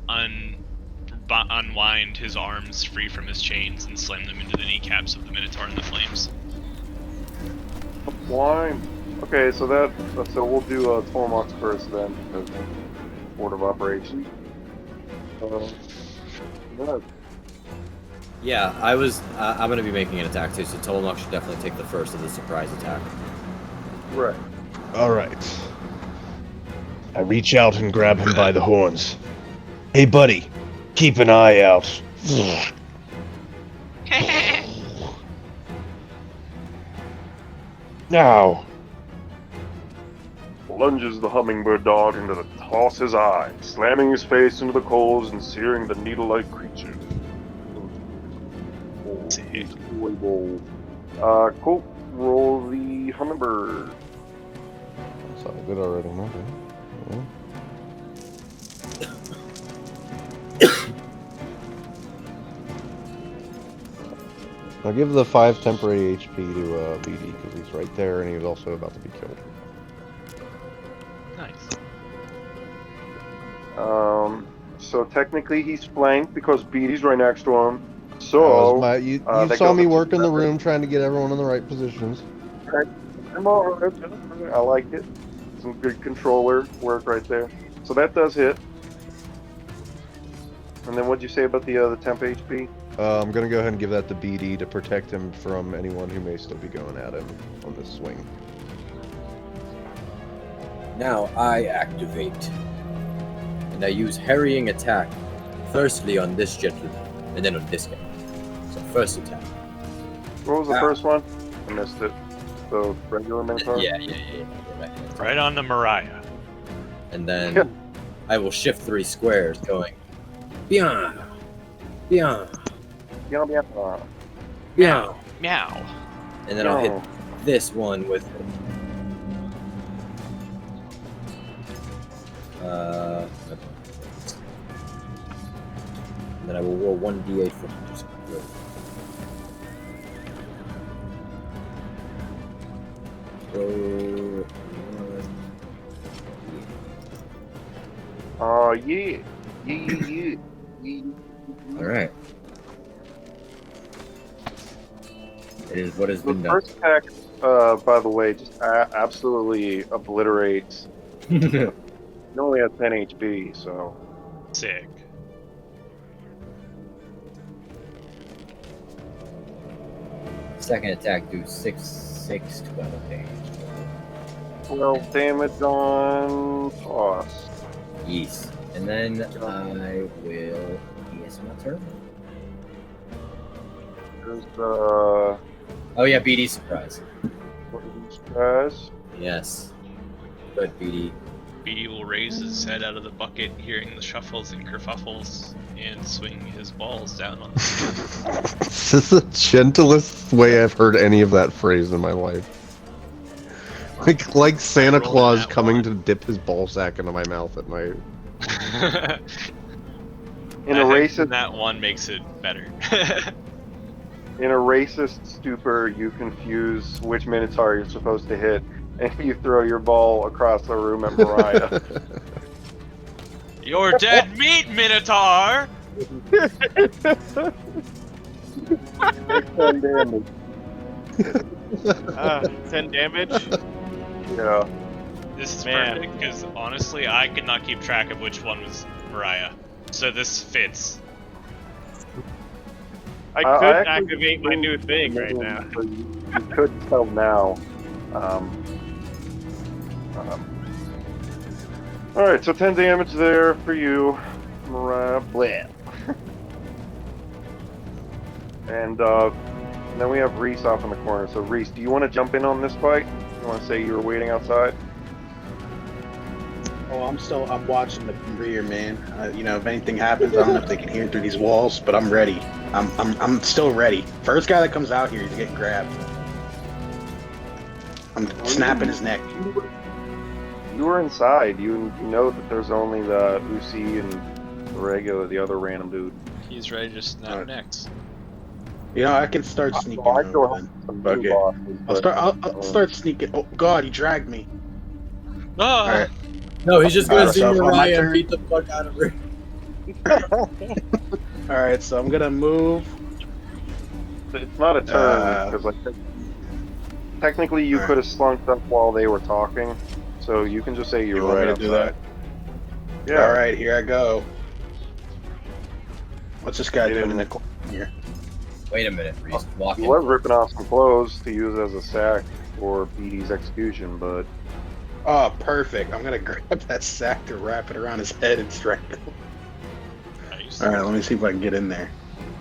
unwind his arms free from his chains and slam them into the kneecaps of the Minotaur in the flames. Blind. Okay, so we'll do Tolomok's first then, because Board of Operations. Yeah, I'm gonna be making an attack too, so Tolomok should definitely take the first of the surprise attack. Right. All right. I reach out and grab him by the horns. Hey, buddy, keep an eye out. Now. Lunges the hummingbird dart into the toss's eye, slamming his face into the coals and searing the needle-like creature. Cool. Roll the hummingbird. That's all good already, no? I'll give the 5 temporary HP to BD because he's right there and he was also about to be killed. Nice. So technically he's flanked because BD's right next to him. So you saw me work in the room trying to get everyone in the right positions. I like it. Some good controller work right there. So that does hit. And then what'd you say about the temp HP? I'm gonna go ahead and give that to BD to protect him from anyone who may still be going at him on this swing. Now I activate. And I use harrying attack. Firstly on this gentleman, and then on this guy. So first attack. What was the first one? I missed it. The regular Minotaur? Yeah. Right on the Mariah. And then I will shift 3 squares, going beyond. Meow. Meow. And then I'll hit this one with and then I will roll 1d8 for Oh, yeah. Alright. It is what has been The done. first attack, by the way, just absolutely obliterates. You only have 10 HP, so. Sick. Second attack do 12 damage. 12 damage on toss. Yes. And then I will. Yes, my turn. There's Oh yeah, BD surprise. surprise. Yes. Good BD. BD will raise his head out of the bucket, hearing the shuffles and kerfuffles, and swing his balls down on the This is the gentlest way I've heard any of that phrase in my life. Like Santa Claus coming to dip his ball sack into my mouth at night. In a racist, that one makes it better. in a racist stupor, you confuse which Minotaur you're supposed to hit, and you throw your ball across the room at Mariah. You're dead meat, Minotaur! 10 damage. 10 damage? Yeah. This is Man. perfect, because honestly, I could not keep track of which one was Mariah. So this fits. I I could actually activate my new thing right now. You could tell now. Alright, so 10 damage there for you, Mariah. Blah. And then we have Reese off in the corner. So Reese, do you want to jump in on this fight? You want to say you were waiting outside? Oh, I'm watching the rear, man. You know, if anything happens, I don't know if they can hear through these walls, but I'm ready. I'm still ready. First guy that comes out here is getting grabbed. I'm snapping his neck. You were inside. You know that there's only the Uzi and the other random dude. He's ready to snap necks. You know, I can start sneaking. Okay. I'll start sneaking. Oh God, he dragged me. Ah! All right. No, he's just gonna Alright, see so on my Mariah and turn- beat the fuck out of her. All right, so I'm gonna move. It's not a turn because technically you could have slunk up while they were talking, so you can just say you're want me right to do that? Yeah. All right, here I go. What's this guy doing in the corner here? Wait a minute, Reese. Walk He in. was ripping off some clothes to use as a sack for BD's execution, but Oh, perfect. I'm gonna grab that sack to wrap it around his head and strangle him. Nice. All right, let me see if I can get in there.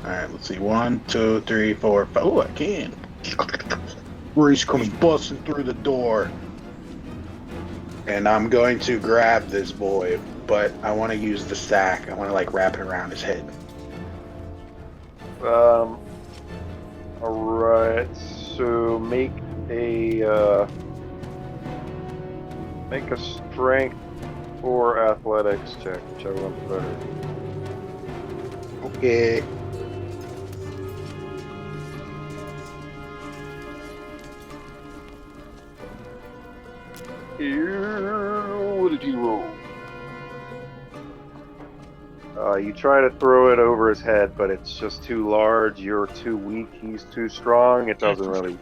All right, let's see. 1, 2, 3, 4, 5. Oh, I can. Reese comes busting through the door. And I'm going to grab this boy, but I want to use the sack. I want to like wrap it around his head. Alright, so make a strength or athletics check, whichever one's better. Okay. What did you roll? You try to throw it over his head, but it's just too large. You're too weak. He's too strong. It doesn't really.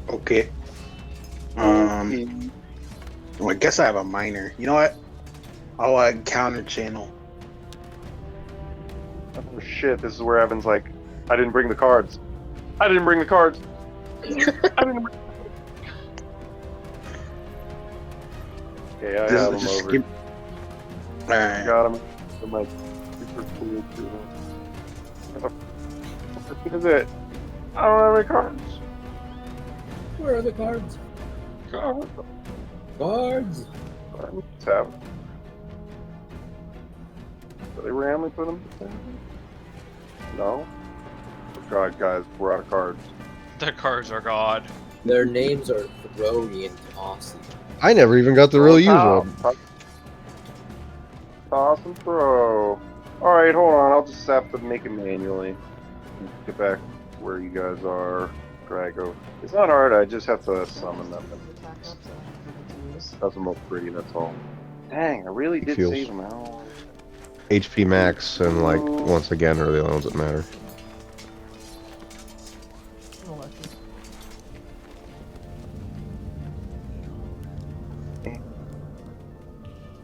Okay. Well, I guess I have a minor. You know what? I'll counter channel. Oh shit! This is where Evan's like, I didn't bring the cards. I didn't bring the cards. I didn't bring. Okay, I have him over. Alright. Got him. I'm like, super cool too. What is it? I don't have any cards. Where are the cards? Cards. Cards. Tab. Did they randomly put them? No. God, guys, we're out of cards. The cards are god. Their names are throwy and tossy. I never even got to really use one. Toss and throw. Alright, hold on. I'll just have to make it manually. Get back where you guys are. Drago. It's not hard, I just have to summon them. Doesn't look pretty, that's all. Dang, I really did Feels- save them out. HP max and like once again are the only ones that matter.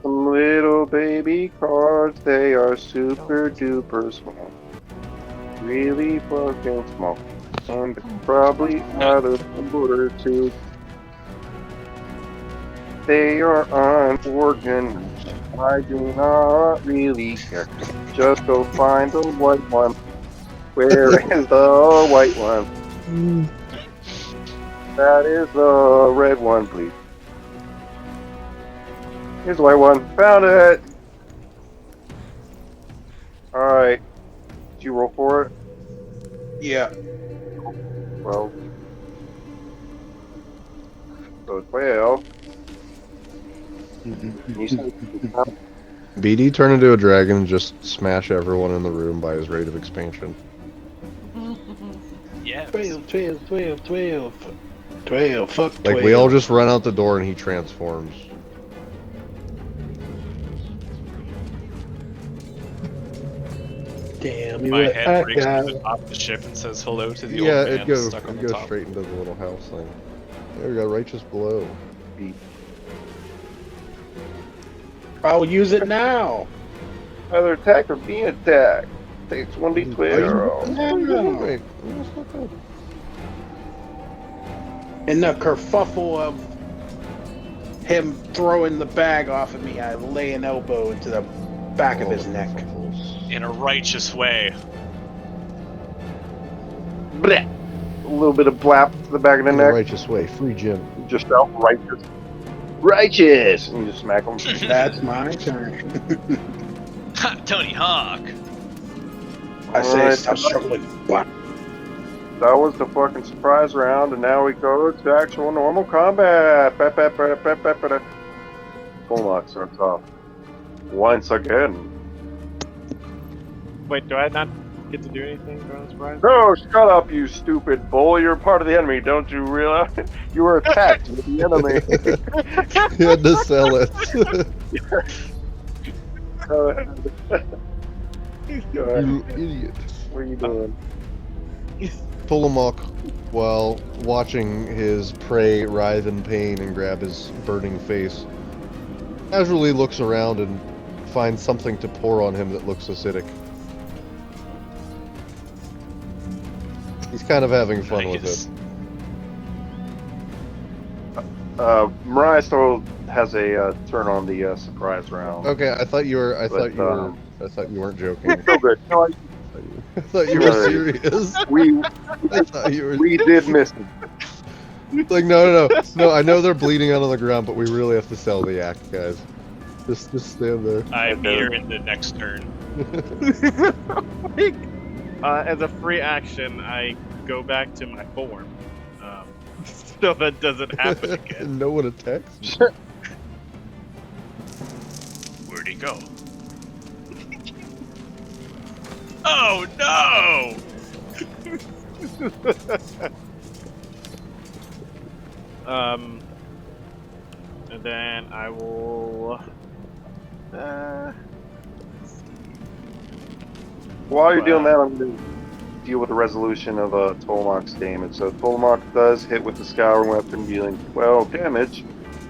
Some little baby cards, they are super duper small. Really fucking small. And probably out of a foot or two. They are unorganized. I do not really care. Just go find the white one. Where is the white one? That is the red one, please. Here's the white one. Found it! Alright. Did you roll for it? Yeah. Well. So 12. You said BD turn into a dragon and just smash everyone in the room by his rate of expansion. Yeah. 12, 12, 12, 12. 12, fuck 12. Like we all just run out the door and he transforms. Damn, you My were head that breaks guy. to the top of the ship and says hello to the Yeah, old it man goes stuck on the top. straight into the little house thing. There we go, righteous blow. I'll use it now. either attack or being attacked. Takes 1d12. Wait, that's not good. In the kerfuffle of him throwing the bag off of me, I lay an elbow into the back of his neck. In a righteous way. Blech. A little bit of blap to the back of the In a neck. righteous way, free Jim. Just out righteous. Righteous! And you just smack him. That's my turn. Tony Hawk. I say Alright, stop struggling. What? That was the fucking surprise round, and now we go to actual normal combat. Golok starts off. Once again. Wait, do I not get to do anything during this surprise? No, shut up, you stupid bull. You're part of the enemy, don't you realize? You were attacked with the enemy. You had to sell it. Go ahead. You idiot. What are you doing? Tulamok, while watching his prey writhe in pain and grab his burning face, casually looks around and finds something to pour on him that looks acidic. He's kind of having fun with it. Mariah still has a turn on the surprise round. Okay, I thought you were. I But, thought you were. I thought you weren't joking. So good. No, I thought you were serious. I thought you were. We did miss him. It's like, no. I know they're bleeding out on the ground, but we really have to sell the act, guys. Just stand there. I meet her in the next turn. As a free action, I go back to my form. So that doesn't happen again. No one attacks me. Where'd he go? Oh no! And then I will. While you're doing that, I'm going to deal with the resolution of Tolmak's damage. So Tolmak does hit with the Skyrim weapon, dealing 12 damage.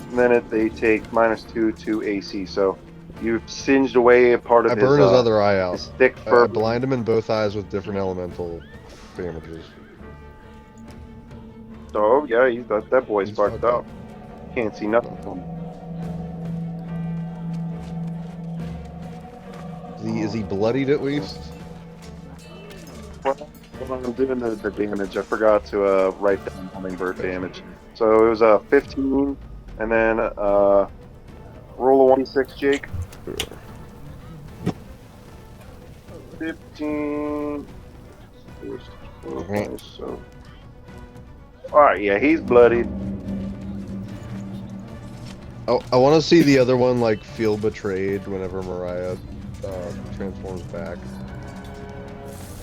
And then they take -2 to AC. So you've singed away a part of his. I burn his other eye out. His thick I fur. blind him in both eyes with different elemental damages. Oh yeah, that boy's fucked up. Can't see nothing from him. Is he bloodied at least? Well, when I'm doing the damage, I forgot to write down hummingbird damage. So it was a 15, and then roll a 1d6, Jake. 15. Okay, so. Alright, yeah, he's bloodied. Oh, I want to see the other one like feel betrayed whenever Mariah transforms back.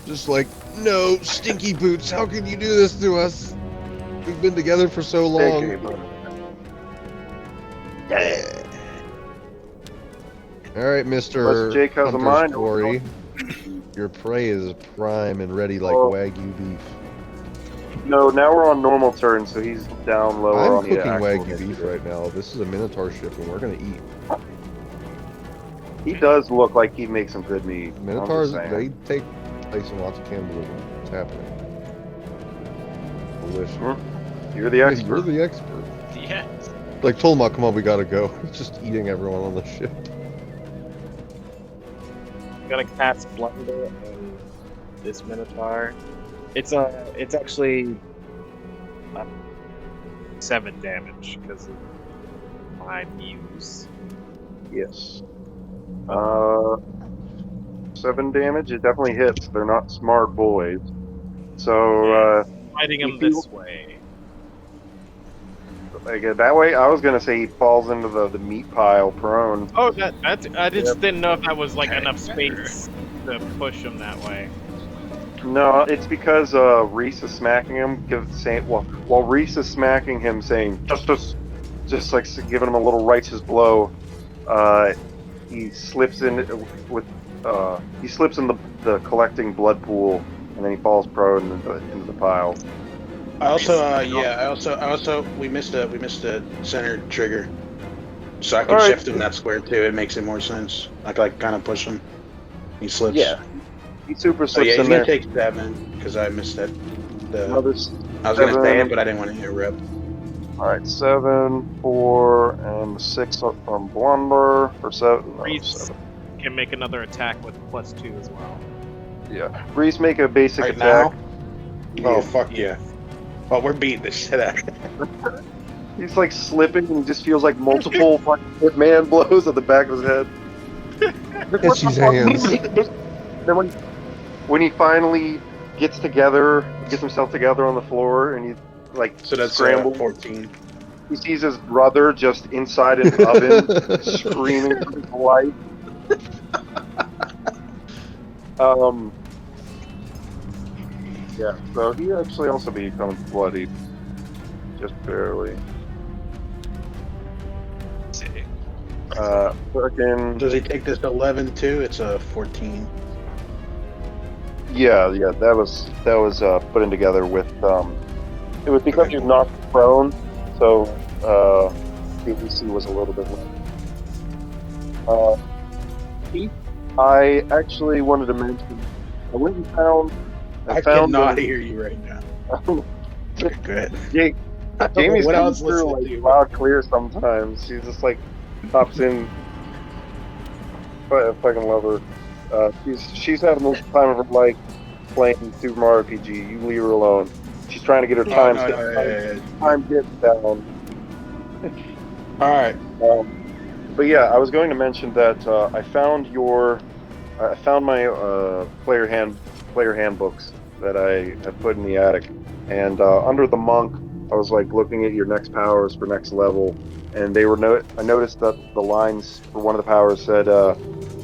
Just like, no, stinky boots, how can you do this to us? We've been together for so long. Alright, Mr. Jake has a Hunter's mind. Glory. Your prey is prime and ready like Wagyu beef. No, now we're on normal turn, so he's down lower I'm on the cooking actual Wagyu hit. beef right now. This is a Minotaur ship and we're gonna eat. He does look like he'd make some good meat. Minotaurs, they take place in lots of cannibalism. It's happening. Delicious. You're the expert. You're the expert. Yes. Like, Tolma, come on, we gotta go. It's just eating everyone on the ship. I'm gonna cast Blunder on this Minotaur. It's actually 7 damage because of my muse. Yes. 7 damage. It definitely hits. They're not smart boys. So Fighting him this way. Like that way, I was gonna say he falls into the meat pile prone. Oh, that's. I just didn't know if that was like enough space to push him that way. No, it's because Reese is smacking him. While Reese is smacking him, saying just like giving him a little righteous blow. He slips in with he slips in the collecting blood pool, and then he falls prone into the pile. I also we missed a center trigger, so I can shift him that square too. It makes it more sense. I can like kind of push him. He slips. Yeah, he super slips he's in gonna there. take 7 because I missed that. I was 7. gonna say it, but I didn't want to interrupt. All right, 7, 4, and 6 from Blunder for 7. Reese can make another attack with +2 as well. Yeah, Reese make a basic Right attack. now? Oh fuck yeah! Oh, we're beating the shit out of him. He's like slipping, and he just feels like multiple fucking man blows at the back of his head. It's his hands. Then when he finally gets himself together on the floor, and he like So that's scrambles. 14. He sees his brother just inside an oven, screaming for his life. Yeah, so he actually also becomes bloodied. Just barely. Fucking. Does he take this 11 too? It's a 14. Yeah, that was put in together with it was because you're not prone, so the AC was a little bit low. I actually wanted to mention I went and found I cannot hear you right now. Good. Jamie's what coming else through listening like to you? loud clear sometimes. She's just like pops in. I fucking love her. She's having the time of her life. playing Super Mario RPG. You leave her alone. She's trying to get her time get down. Alright. But yeah, I was going to mention that I found my player handbooks that I have put in the attic, and under the monk, I was like looking at your next powers for next level, and they were I noticed that the lines for one of the powers said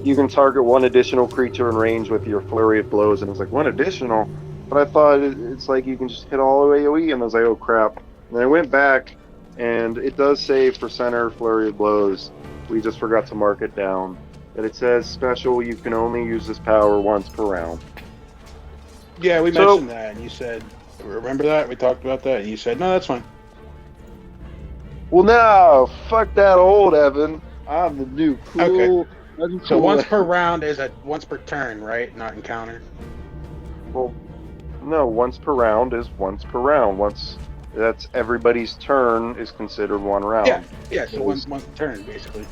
you can target one additional creature in range with your flurry of blows, and I was like, one additional? But I thought it's like you can just hit all the AoE, and I was like, oh crap. And then I went back, and it does say for center flurry of blows. We just forgot to mark it down. And it says special, you can only use this power once per round. Yeah, we mentioned that, and you said, remember that? We talked about that, and you said, no, that's fine. Well, no, fuck that old Evan. I'm the new cool. Okay. So once per round is once per turn, right? Not encounter. Well, no, once per round is once per round. That's everybody's turn is considered one round. Yeah. So one turn basically.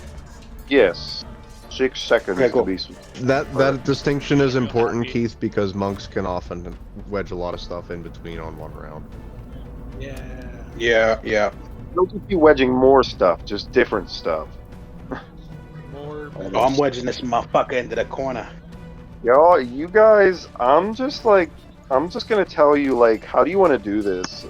Yes, 6 seconds to be. That distinction is important, Keith, because monks can often wedge a lot of stuff in between on one round. Yeah. They'll just be wedging more stuff, just different stuff. I'm wedging this motherfucker into the corner. Yo, you guys, I'm just gonna tell you, like, how do you want to do this?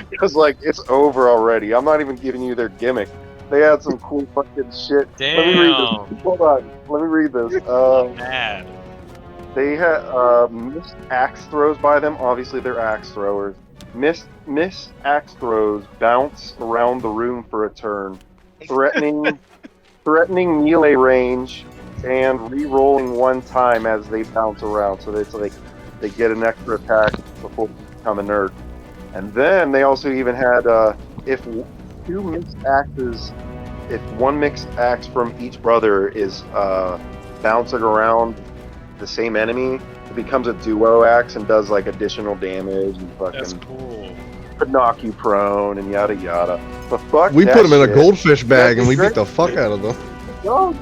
Because, like, it's over already. I'm not even giving you their gimmick. They had some cool fucking shit. Damn. Let me read this. Hold on. Let me read this. Mad. They had missed axe throws by them. Obviously, they're axe throwers. Missed axe throws bounce around the room for a turn, threatening melee range, and re-rolling one time as they bounce around. So it's like they get an extra attack before they become inert. And then they also even had if one mixed axe from each brother is bouncing around the same enemy, it becomes a duo axe and does like additional damage and fucking. That's cool. Could knock you prone and yada yada. But fuck We that put them in a shit. goldfish bag and we beat the fuck out of them. No,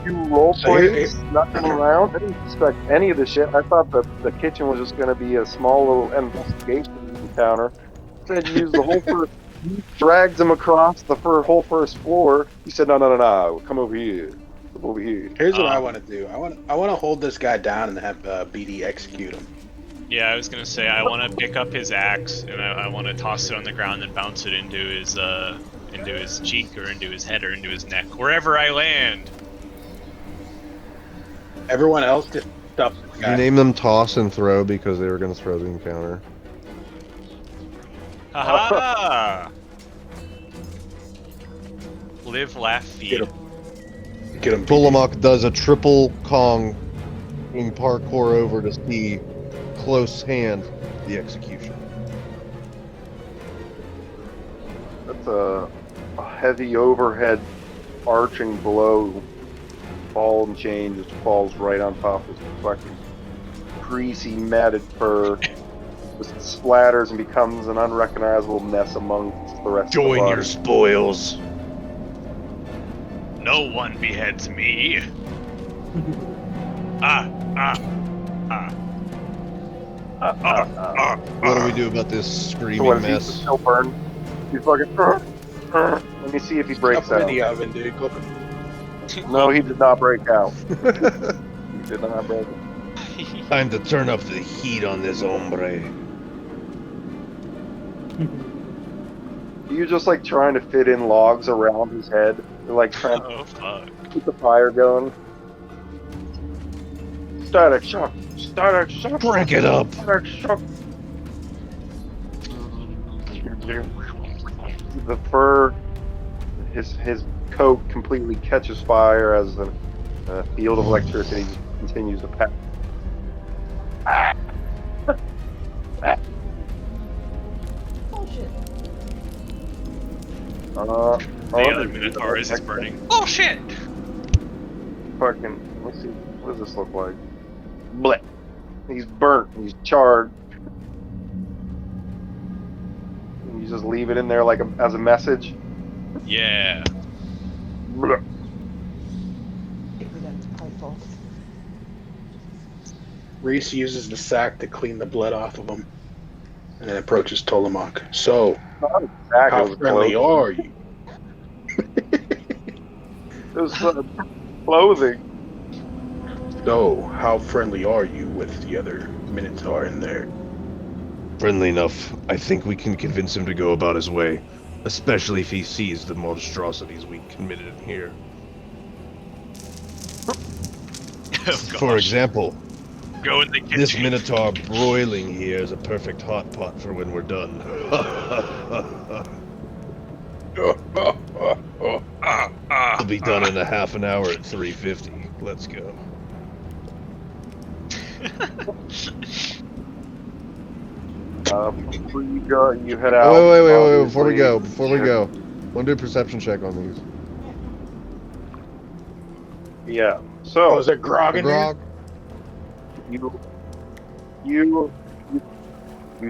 you role play, nothing around. I didn't expect any of this shit. I thought the kitchen was just going to be a small little investigation encounter. Instead, you use the whole first, drags him across the whole first floor. He said, no, come over here. Come over here. Here's what I want to do. I want to hold this guy down and have BD execute him. Yeah, I was gonna say I want to pick up his axe and I want to toss it on the ground and bounce it into his cheek or into his head or into his neck, wherever I land. Everyone else just stuff. You name them toss and throw because they were going to throw the encounter. Haha! Live, laugh, feed. Get him. Bullamuck does a triple Kong in parkour over to see close hand the execution. That's a heavy overhead arching blow. Ball and chain just falls right on top of his fucking greasy, matted fur. Just splatters and becomes an unrecognizable mess amongst the rest of the body. Join your spoils. No one beheads me. What do we do about this So screaming what, is he mess? still burned? He's fucking. Let me see if he breaks Stuff him out. in the oven, dude. Look. No, he did not break out. He did not break out. Time to turn up the heat on this hombre. You're just like trying to fit in logs around his head. You're like trying Oh fuck. to keep the fire going. Static shock. Static shock. Crank it up. Static shock. The fur, his coat completely catches fire as the field of electricity continues to pass. The other Minotaur is burning. Oh shit! Fucking, let's see, what does this look like? Blech. He's burnt, he's charred. You just leave it in there like as a message. Yeah. Blech. Reese uses the sack to clean the blood off of him, and then approaches Tolemach. So, Not a sack, it how was friendly clothing. are you? It was clothing. So, how friendly are you with the other Minotaur in there? Friendly enough. I think we can convince him to go about his way, especially if he sees the monstrosities we committed in here. Oh, For gosh. example, Go in the kitchen. this Minotaur broiling here is a perfect hot pot for when we're done. It'll be done in a half an hour at 350. Let's go. Before you go, you head out. Wait, before we obviously. go. Want to do a perception check on these? Yeah. Oh, So is there grog in there? Grog? you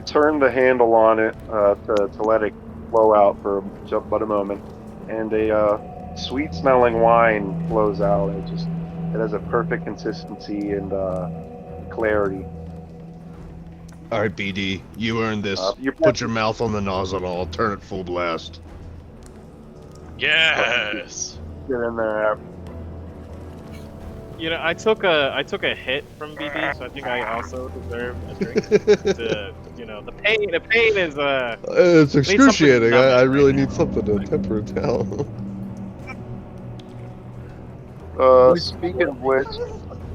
turn the handle on it to let it flow out for but a moment, and a sweet-smelling wine flows out. It has a perfect consistency and clarity. All right, BD, you earned this. You Put your mouth on the nozzle and I'll turn it full blast. Yes. Get in there. You know, I took a hit from BB, so I think I also deserve a drink. You know, the pain is It's excruciating. numb it I right really now. need something to temper it down. Speaking of which,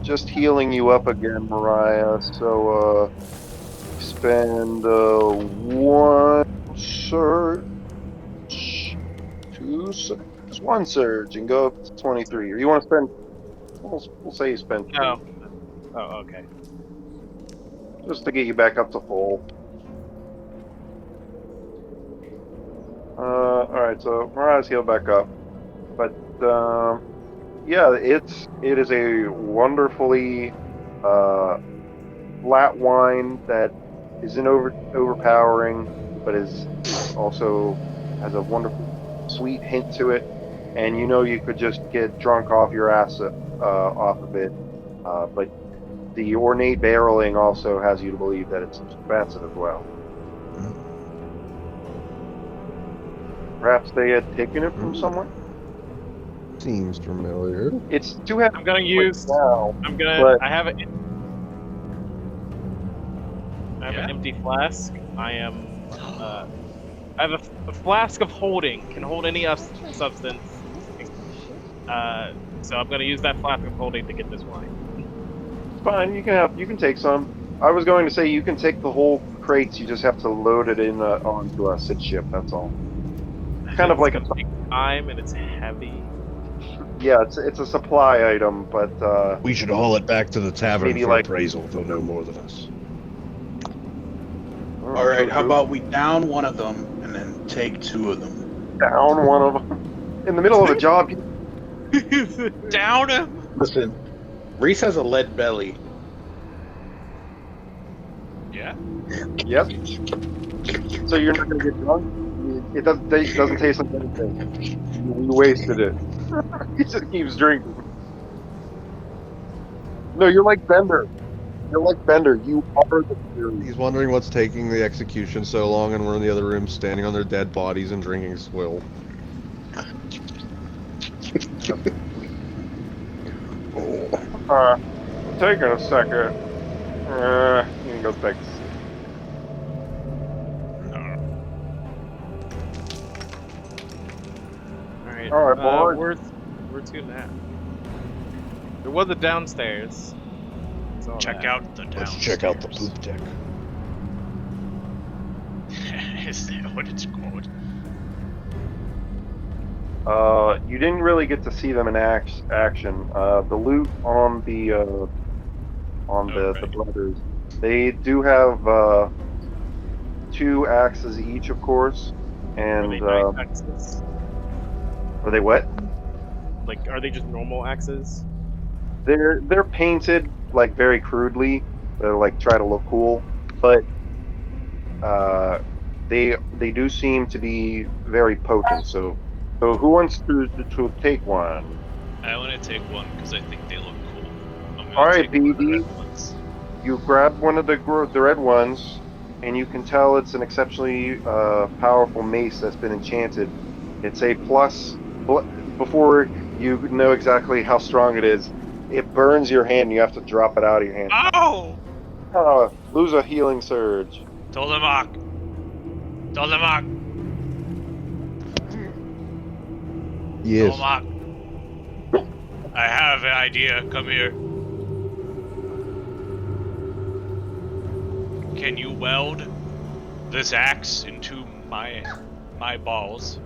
just healing you up again, Mariah. So spend one surge, two surge, one surge, and go up to 23. Or you want to spend? We'll say you spend. Oh, okay. Just to get you back up to full. Alright, so Mariah's healed back up. But, yeah, it is a wonderfully, flat wine that isn't overpowering, but is also has a wonderful sweet hint to it. And you know you could just get drunk off your ass off of it. But the ornate barreling also has you to believe that it's expensive as well. Perhaps they had taken it from someone? Seems familiar. It's too heavy. I'm gonna use. Now, I have an empty flask. I have a flask of holding. Can hold any substance. So I'm gonna use that flask of holding to get this wine. fine, you can take some. I was going to say you can take the whole crates. You just have to load it in onto a sit ship. That's all. Kind of like a take time, and it's heavy. Yeah, it's a supply item, but We should haul it back to the tavern Maybe for like- appraisal. They'll know more than us. All right, how about we down one of them and then take two of them? down one of them in the middle of a job? Down him. Listen, Reese has a lead belly. Yeah. Yep. So you're not gonna get drunk. It doesn't taste like anything. You wasted it. He just keeps drinking. No, you're like Bender. You're like Bender. You are the Fury. He's wondering what's taking the execution so long, and we're in the other room standing on their dead bodies and drinking swill. Taking a second. You can go back to sleep. Alright, boys. where to now? There was a downstairs. Saw Check that. out the downstairs. Let's check out the poop deck. Is that what it's called? You didn't really get to see them in action. The loot on the brothers, they do have 2 axes each, of course, and Are they axes? are they what? Like, are they just normal axes? They're painted like very crudely. They're like try to look cool, but they do seem to be very potent. So who wants to take one? I want to take one because I think they look cool. I'm gonna All right, take one of the BD. red ones. you grab one of the red ones, and you can tell it's an exceptionally powerful mace that's been enchanted. It's a plus. Before you know exactly how strong it is, it burns your hand. And you have to drop it out of your hand. Oh! Lose a healing surge. Tolemach! Tolemach! Yes. Tolemach! I have an idea. Come here. Can you weld this axe into my balls?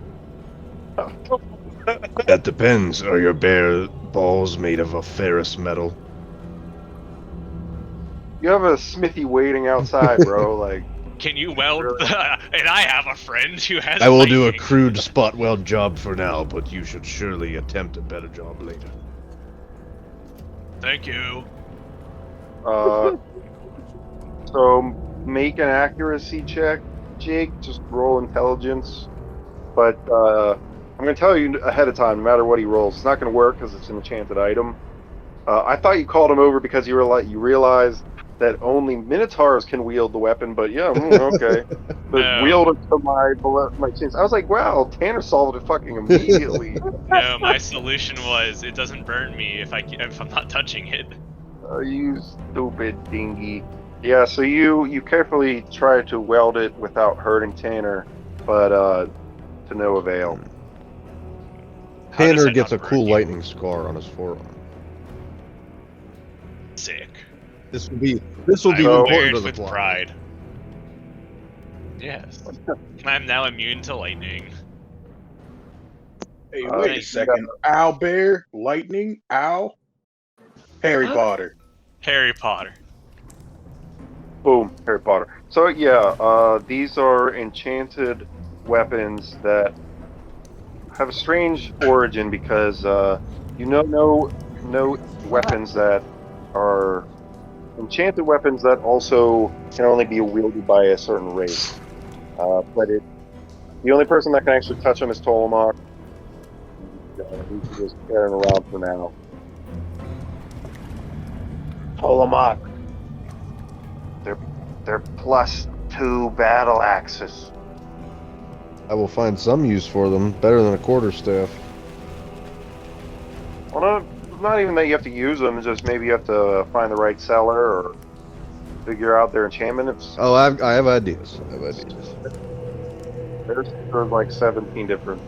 That depends. Are your bare balls made of a ferrous metal? You have a smithy waiting outside, bro. Like, Can you weld and I have a friend who has I will do a lightning. crude spot weld job for now, but you should surely attempt a better job later. Thank you. So make an accuracy check, Jake. Just roll intelligence. But I'm going to tell you ahead of time, no matter what he rolls, it's not going to work because it's an enchanted item. I thought you called him over because you realized that only minotaurs can wield the weapon. But yeah, okay. But wield it to my chins. I was like, wow, Tanner solved it fucking immediately. No, my solution was it doesn't burn me if I'm not touching it. You stupid dingy. Yeah, so you carefully try to weld it without hurting Tanner, but to no avail. Tanner gets a cool lightning scar on his forearm. Sick. This will be I important wear to it the with plot. pride. Yes. I'm now immune to lightning. Hey, wait a second. Owlbear, lightning, owl, Harry Potter. Harry Potter. Boom, Harry Potter. So yeah, these are enchanted weapons that have a strange origin because no weapons that are enchanted weapons that also can only be wielded by a certain race. But the only person that can actually touch them is Tolemach. He's just carrying around for now. Tolemach. They're +2 battle axes. I will find some use for them. Better than a quarterstaff. Well, not even that you have to use them. It's just maybe you have to find the right seller or figure out their enchantment. Oh, I have ideas. There's like 17 different.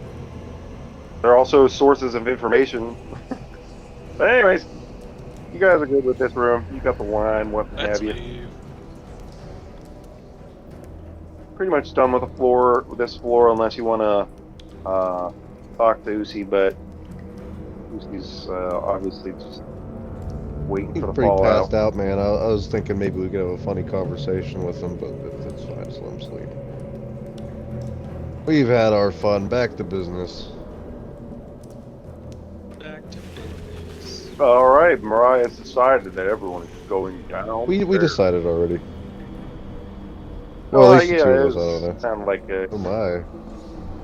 They're also sources of information. But anyways, you guys are good with this room. You got the wine, what have you. Pretty much done with this floor, unless you want to talk to Usi, but Usi's obviously just waiting for the Pretty fallout. passed out, man. I was thinking maybe we could have a funny conversation with him, but it's fine. Just let him sleep. We've had our fun. Back to business. All right, Mariah's decided that everyone is going down. We decided already. Well, at least the two of us, I don't know. Sounded like a... Oh my.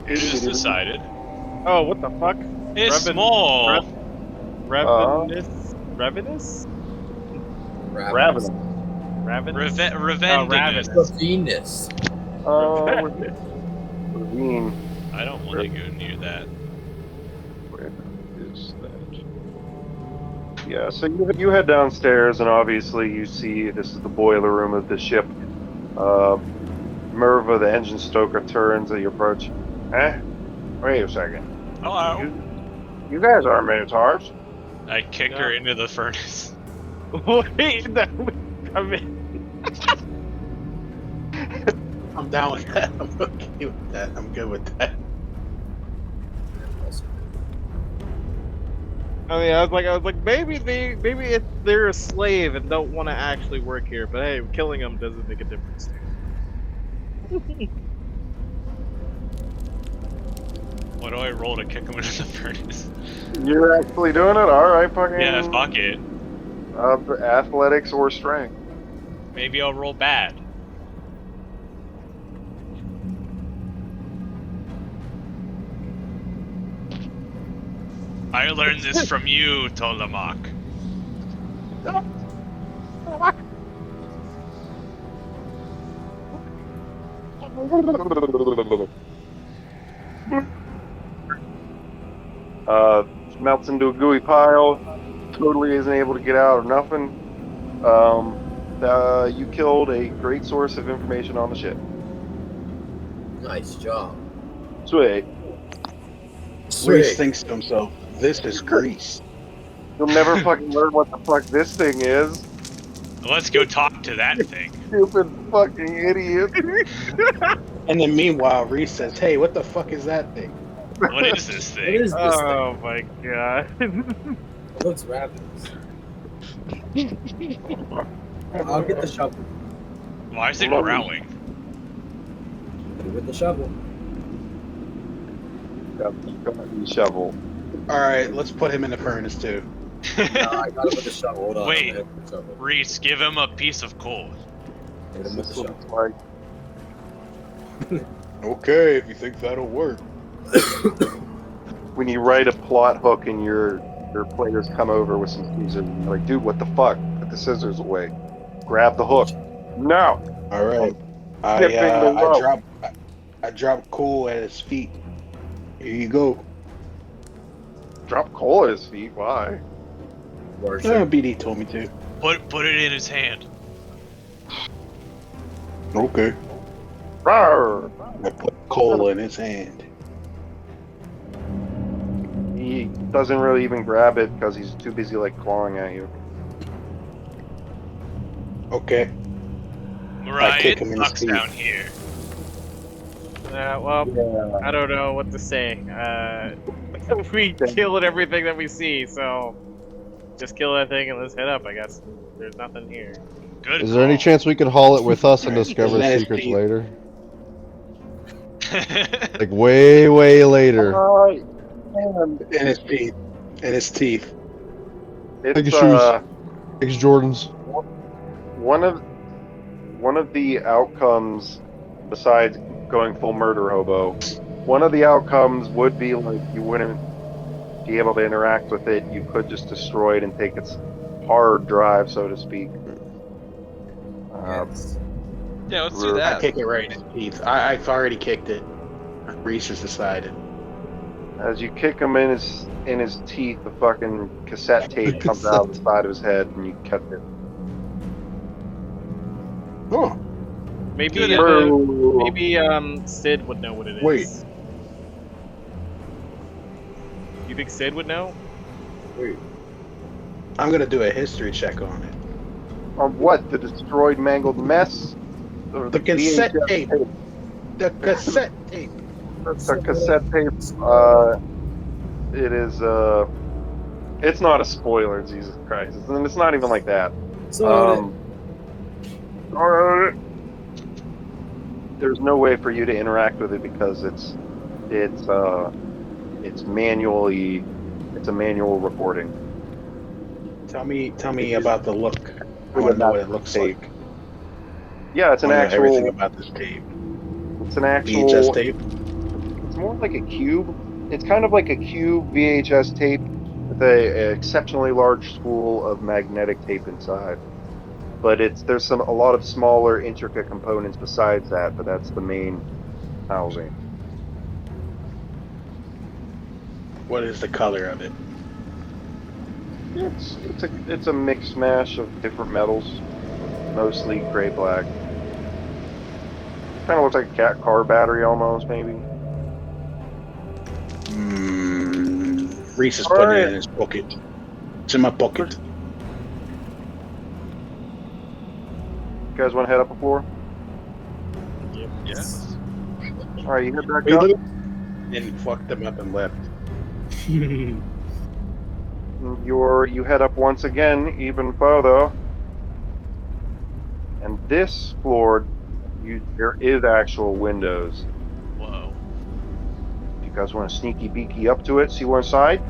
It is decided. Oh, what the fuck? It's small. Ravenous? Ravenous. Ravenous. Venus. Ravine. I don't want to go near that. Where is that? Yeah, so you head downstairs, and obviously you see this is the boiler room of the ship. Merva, the engine stoker, turns at your approach. Wait a second. Hello. You guys aren't minotaurs. I kick her into the furnace. Wait, I mean... I'm down with that. I'm okay with that. I'm good with that. I mean, I was like, maybe they're a slave and don't want to actually work here. But hey, killing them doesn't make a difference. What do I roll to kick him into the furnace? You're actually doing it? Alright, fucking... Yeah, fuck it. Athletics or strength. Maybe I'll roll bad. I learned this from you, Tolemach. Melts into a gooey pile. Totally isn't able to get out of nothing. You killed a great source of information on the ship. Nice job. Sweet. Reese thinks to himself, "This is Greece." You'll never fucking learn what the fuck this thing is. Let's go talk to that thing. Stupid fucking idiot. And then meanwhile, Reese says, "Hey, what the fuck is that thing?" What is this What thing? is this Oh my god. thing? It looks ravenous. I'll get the shovel. Why is it growling? With the shovel. Shovel. All right, let's put him in the furnace too. No, I got it with the shovel. Hold on. Wait. I'm gonna hit the shovel. Reese, give him a piece of coal. Hit him with the shovel. Like, Okay, if you think that'll work. when you write a plot hook and your players come over with some scissors, and you're like, dude, what the fuck? Put the scissors away. Grab the hook. No. All right, I dropped coal at his feet. Here you go. Drop coal at his feet. Why? BD told me to. Put it in his hand. Okay. Rawr. I put coal in his hand. He doesn't really even grab it because he's too busy like clawing at you. Okay. Mariah, kick him it in the sucks teeth. down here. Well, I don't know what to say. We killed everything that we see, so just kill that thing and let's head up, I guess. There's nothing here. Good. Is there any chance we could haul it with us and discover Nasty. secrets later? Like way, way later. In his teeth. In his teeth. It's, Take your shoes. Take your Jordans. one of the outcomes, besides going full murder hobo, one of the outcomes would be like you wouldn't be able to interact with it. You could just destroy it and take its hard drive, so to speak. Yes. Yeah, let's do I that. kick it right in his teeth. I've already kicked it. Reese has decided. As you kick him in his teeth, the fucking cassette tape comes out the side of his head, and you cut it. Oh, Maybe Sid would know what it is. Wait. You think Sid would know? I'm gonna do a history check on it. On what? The destroyed, mangled mess? Or The cassette VHS tape. The cassette tape. The cassette tape. It is. It's not a spoiler, Jesus Christ. And it's not even like that. So there's no way for you to interact with it because it's manually. It's a manual recording. Tell me about the look. I want to know what it looks like. Yeah, it's an I wanna know actual. everything about this tape. It's an actual VHS tape. It's more like a cube. It's kind of like a cube VHS tape with a exceptionally large spool of magnetic tape inside. But there's a lot of smaller intricate components besides that, but that's the main housing. What is the color of it? It's a mixed mash of different metals, mostly gray black. Kind of looks like a car battery almost, maybe. Reese is putting it in his pocket. It's in my pocket. You guys want to head up a floor? Yes. All right, you head back We up. and fucked them up and left. You head up once again, even further. And this floor, there is actual windows. Whoa. If you guys want to sneaky beaky up to it, see what's inside.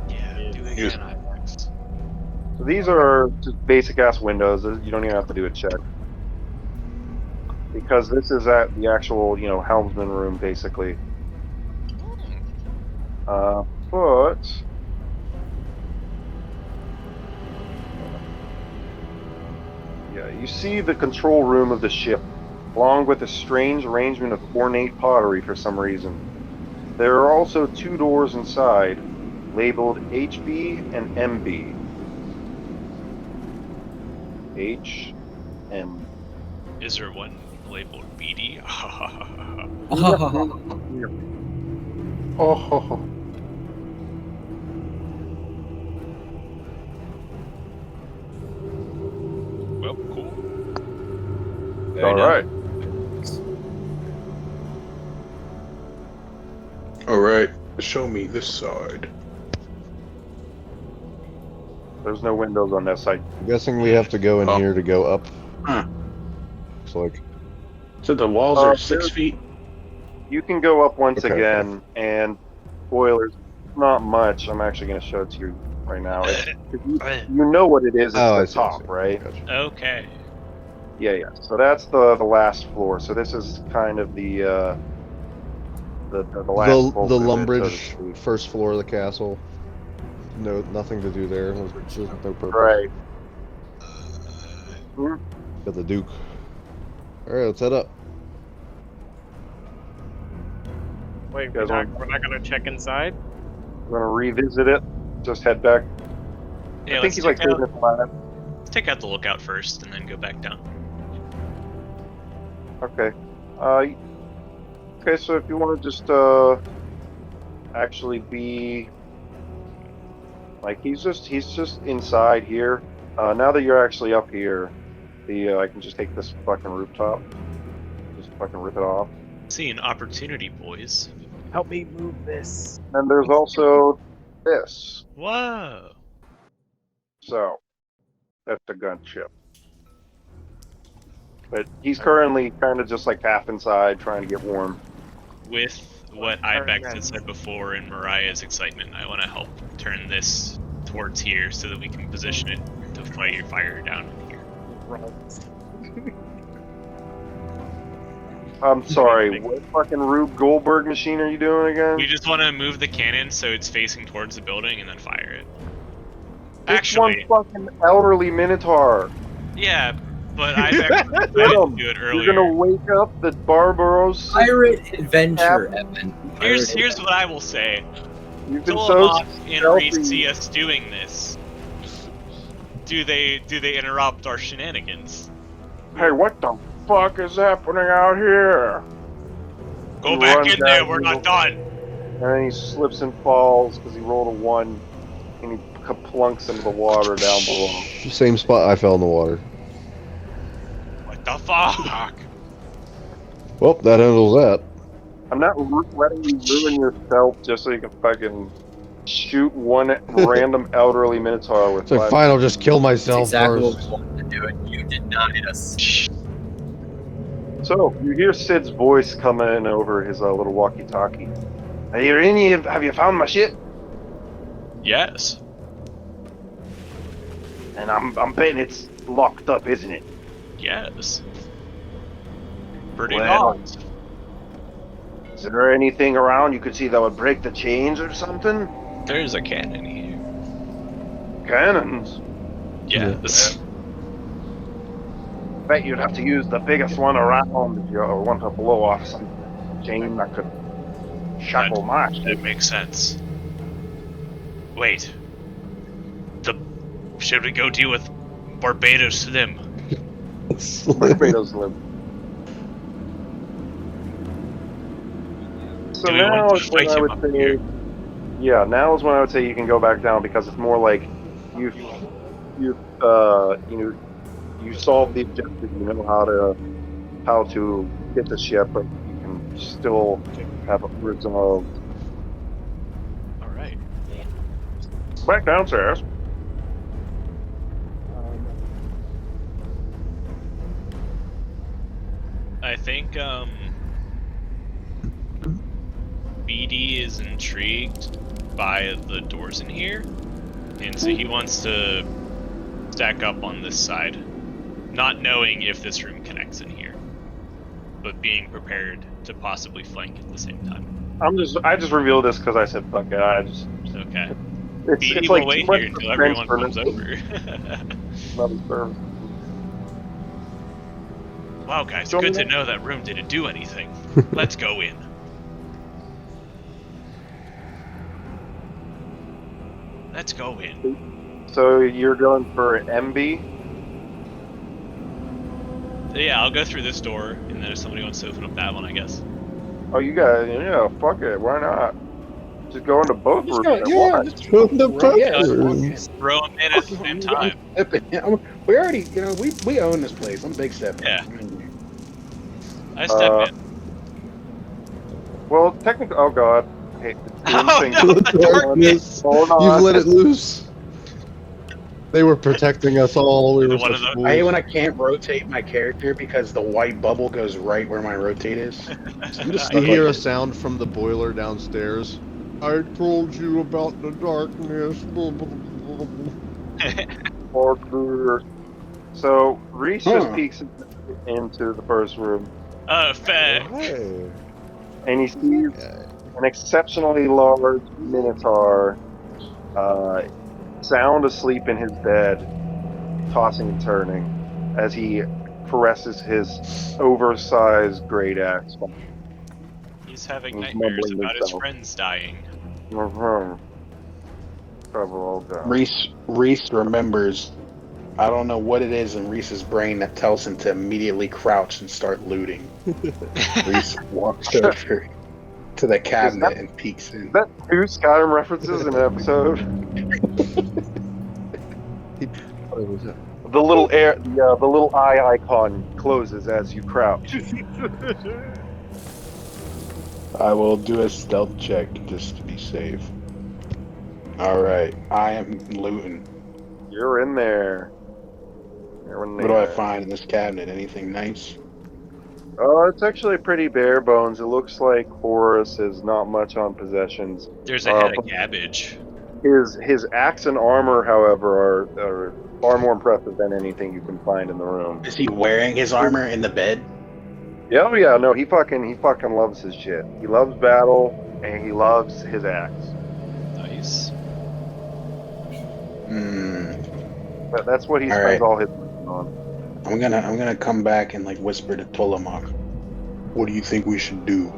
Yeah, do it Yes. again, IMAX. So these are just basic ass windows. You don't even have to do a check. Because this is at the actual, helmsman room, basically. But yeah, you see the control room of the ship along with a strange arrangement of ornate pottery for some reason. There are also 2 doors inside, labeled HB and MB. H, M. Is there one labeled BD? Oh. Well, cool. All right. All right, show me this side. There's no windows on that side. I'm guessing we have to go in here to go up. Huh. Looks like. So the walls are 6 feet? You can go up once Okay, again, and spoilers, not much. I'm actually going to show it to you right now. You know what it is. It's I the see, top, right? Gotcha. Okay. Yeah. So that's the last floor. So this is kind of the last floor. The Lumbridge first floor of the castle. No, nothing to do there. There's no purpose. Right. Got the Duke. All right, let's head up. Wait, we're not gonna check inside? We're gonna revisit it. Just head back. Yeah, I think he's like saving it for last. Let's take out the lookout first and then go back down. Okay. Okay, so if you want to just actually be like he's just inside here. Now that you're actually up here, I can just take this fucking rooftop. Just fucking rip it off. See an opportunity, boys. Help me move this. And there's also this. Whoa. So that's the gunship. But he's currently kind of just like half inside, trying to get warm. With what Ibex had said before in Mariah's excitement, I want to help turn this towards here so that we can position it to fight your fire down in here. I'm sorry, what fucking Rube Goldberg machine are you doing again? We just want to move the cannon so it's facing towards the building and then fire it. This Actually, one fucking elderly Minotaur. yeah, but Ibex tried to do it earlier. You're gonna wake up the Barbarossa Pirate adventure, Evan. Here's what I will say. You've been Tillamook so and stealthy. Reese see us doing this. Do they interrupt our shenanigans? Hey, what the fuck is happening out here? Go He back runs in there, down, we're not done. And then he slips and falls because he rolled a 1, and he plunks into the water down below. Same spot I fell in the water. What the fuck? Well, that handles that. I'm not letting you ruin yourself just so you can fucking shoot one random elderly Minotaur with So five. fine, I'll just kill myself Exactly first. what we wanted to do, and you denied us. So you hear Sid's voice coming over his little walkie-talkie. Have you found my shit? Yes. And I'm betting it's locked up, isn't it? Yes. Pretty Well, not. Is there anything around you could see that would break the chains or something? There's a cannon here. Cannons? Yes. Bet you'd have to use the biggest one around if you want to blow off some chain that could shackle my shit. That makes sense. Wait. Should we go deal with Barbados Slim? Barbados Slim. So Do we now want to is when fight I him would up say, here? yeah, now is when I would say you can go back down because it's more like you solved the objective. You know how to get the ship, but you can still have it resolved. All right. Back downstairs. I think BD is intrigued by the doors in here, and so he wants to stack up on this side, not knowing if this room connects in here, but being prepared to possibly flank at the same time. I just revealed this because I said fuck it. Okay. It's BD like will wait too much here until everyone suspense comes for over. another service. Wow, guys, good to know that room didn't do anything. Let's go in. Let's go in. So you're going for MB? Yeah, I'll go through this door, and then if somebody wants to open up that one, I guess. Oh, you guys, yeah, fuck it, why not? Just go into both rooms at once. Just Go into both yeah, rooms. Throw them in at the same time. We already, we own this place. I'm a big step. Yeah. I step in. Well, technically, oh god. Hey, Oh no, the darkness! Hold on. You've let it loose. They were protecting us all. We were One of such the- fools. I hate when I can't rotate my character because the white bubble goes right where my rotate is. So I'm just You stuck hear like a sound from the boiler downstairs. I told you about the darkness. So Reese just peeks into the first room, Effect. Hey. and he sees an exceptionally large Minotaur, sound asleep in his bed, tossing and turning as he caresses his oversized great axe. He's having He's nightmares mumbling about his himself. friends dying. Reese remembers. I don't know what it is in Reese's brain that tells him to immediately crouch and start looting. Reese walks over to the cabinet and peeks in. Is that 2 Skyrim references in an episode? What was it? The little the little eye icon closes as you crouch. I will do a stealth check just to be safe. Alright, I am looting. You're in there. What do I find in this cabinet? Anything nice? Oh, it's actually pretty bare bones. It looks like Horus is not much on possessions. There's a head of cabbage. His axe and armor, however, are far more impressive than anything you can find in the room. Is he wearing his armor in the bed? Yeah, oh yeah, no, he fucking loves his shit. He loves battle and he loves his axe. Nice. But that's what he All spends right. all his money on. I'm gonna come back and like whisper to Tolamok. What do you think we should do?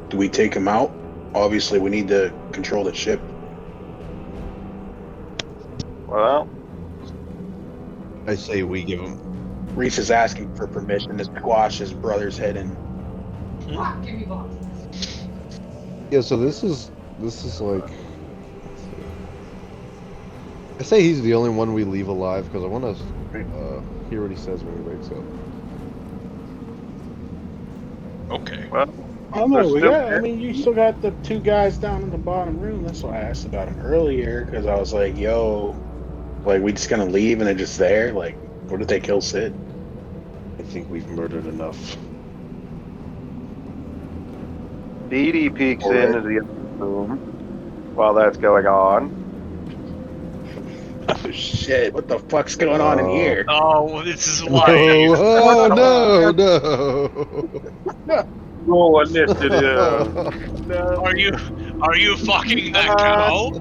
Do we take him out? Obviously, we need to control the ship. Well, I say we give him. Reese is asking for permission to squash his brother's head in. Yeah, so this is like. I say he's the only one we leave alive because I want to hear what he says when he wakes up. Okay. well, I don't know. There's Yeah, still- I mean, you still got the 2 guys down in the bottom room. That's why I asked about him earlier, because I was like, "Yo, like, we just gonna leave and they're just there? Like, what did they kill Sid?" I think we've murdered enough. Dee peeks All right. into the room while that's going on. Oh shit! What the fuck's going on in here? Oh, this is why. Oh no! Roll initiative. Are you fucking that cow?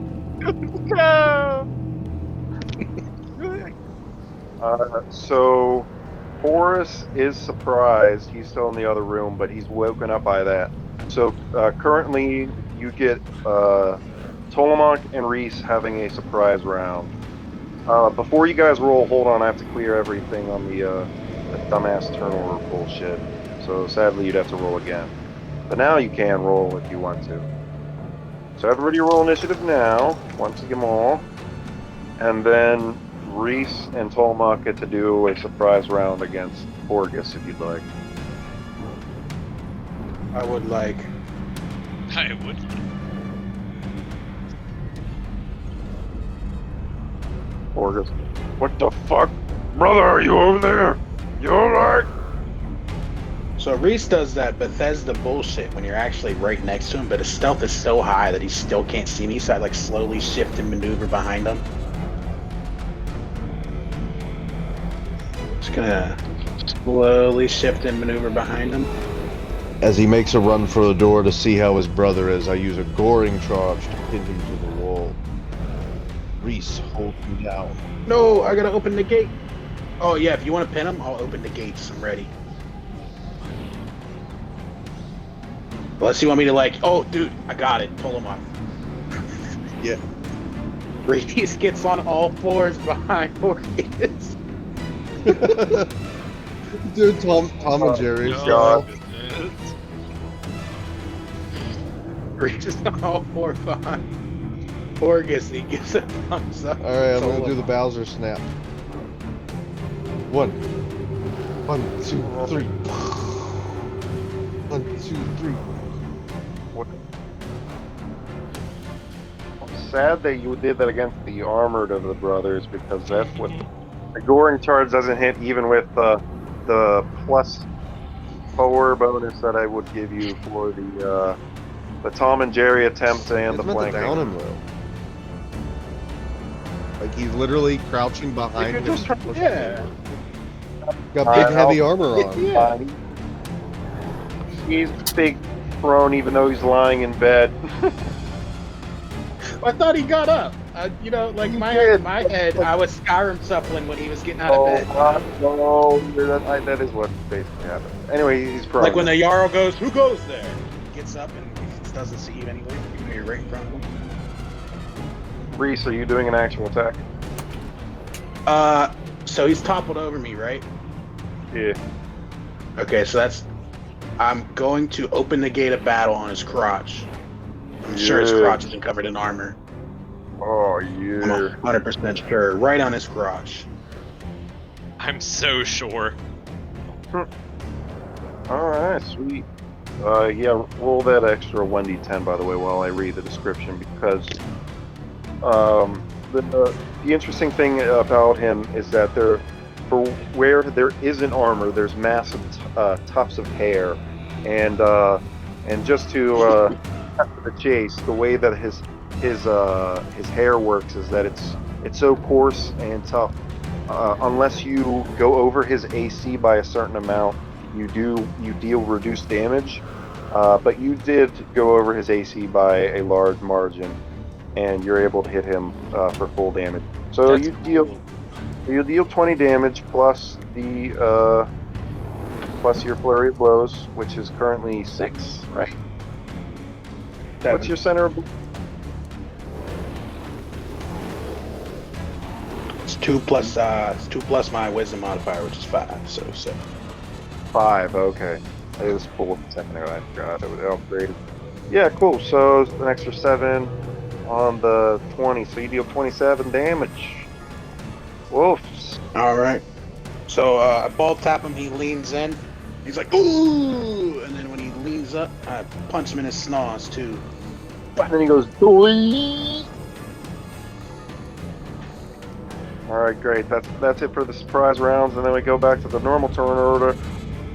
So Horus is surprised. He's still in the other room, but he's woken up by that. So currently, you get Tolamok and Reese having a surprise round. Before you guys roll, hold on. I have to clear everything on the dumbass turnover bullshit. So sadly, you'd have to roll again. But now you can roll if you want to. So everybody roll initiative now. Once again, all. And then Reese and Tolmok get to do a surprise round against Horgus if you'd like. I would like. I would. Horgus. What the fuck? Brother, are you over there? You alright? So Reese does that Bethesda bullshit when you're actually right next to him, but his stealth is so high that he still can't see me, so I like slowly shift and maneuver behind him. Just gonna slowly shift and maneuver behind him. As he makes a run for the door to see how his brother is, I use a goring charge to pin him to the wall. Reese, hold him down. No, I gotta open the gate. Oh yeah, if you want to pin him, I'll open the gates. I'm ready. Unless you want me to like, oh dude, I got it. Pull him up. Yeah. Reese gets on all fours behind Horgus. Dude, Tom and Jerry. God. Reese is on all fours behind Horgus, and he gives a thumbs up. Alright, I'm gonna do the Bowser snap. 1, 2, 3. 1, 2, 3. I'm sad that you did that against the armored of the brothers, because that's what the goring charge doesn't hit, even with the +4 bonus that I would give you for the Tom and Jerry attempt and the Meant to down flanking. him though. Like he's literally crouching behind him. Yeah. Got big heavy armor on. Yeah. He's big prone, even though he's lying in bed. I thought he got up. You know, like my head, I was Skyrim shuffling when he was getting out of bed. No, that is what basically happened. Anyway, he's prone. Like when the Jarl goes, "Who goes there?" He gets up and he doesn't see you anyway. Even though you're right in front of him. Reese, are you doing an actual attack? So he's toppled over me, right? Yeah. Okay, so I'm going to open the gate of battle on his crotch. I'm sure his crotch isn't covered in armor. Oh, I'm yeah. 100% sure. Right on his crotch. I'm so sure. Alright, sweet. Yeah, roll that extra 1d10, by the way, while I read the description, because the interesting thing about him is that for where there isn't armor, there's massive tufts of hair, and just to cut to the chase, the way that his hair works is that it's so coarse and tough. Unless you go over his AC by a certain amount, you deal reduced damage. But you did go over his AC by a large margin, and you're able to hit him for full damage. So you deal 20 damage plus the plus your flurry of blows, which is currently 6, right? 7. What's your center of? It's 2 plus my wisdom modifier, which is 5. So 7. 5. Okay. It was full a second ago. I forgot it was upgraded. Yeah, cool. So an extra 7 on the 20. So you deal 27 damage. Wolves. All right. So I ball tap him. He leans in. He's like, ooh! And then when he leans up, I punch him in his snars too. And then he goes, doing. Alright, great. That's it for the surprise rounds, and then we go back to the normal turn order.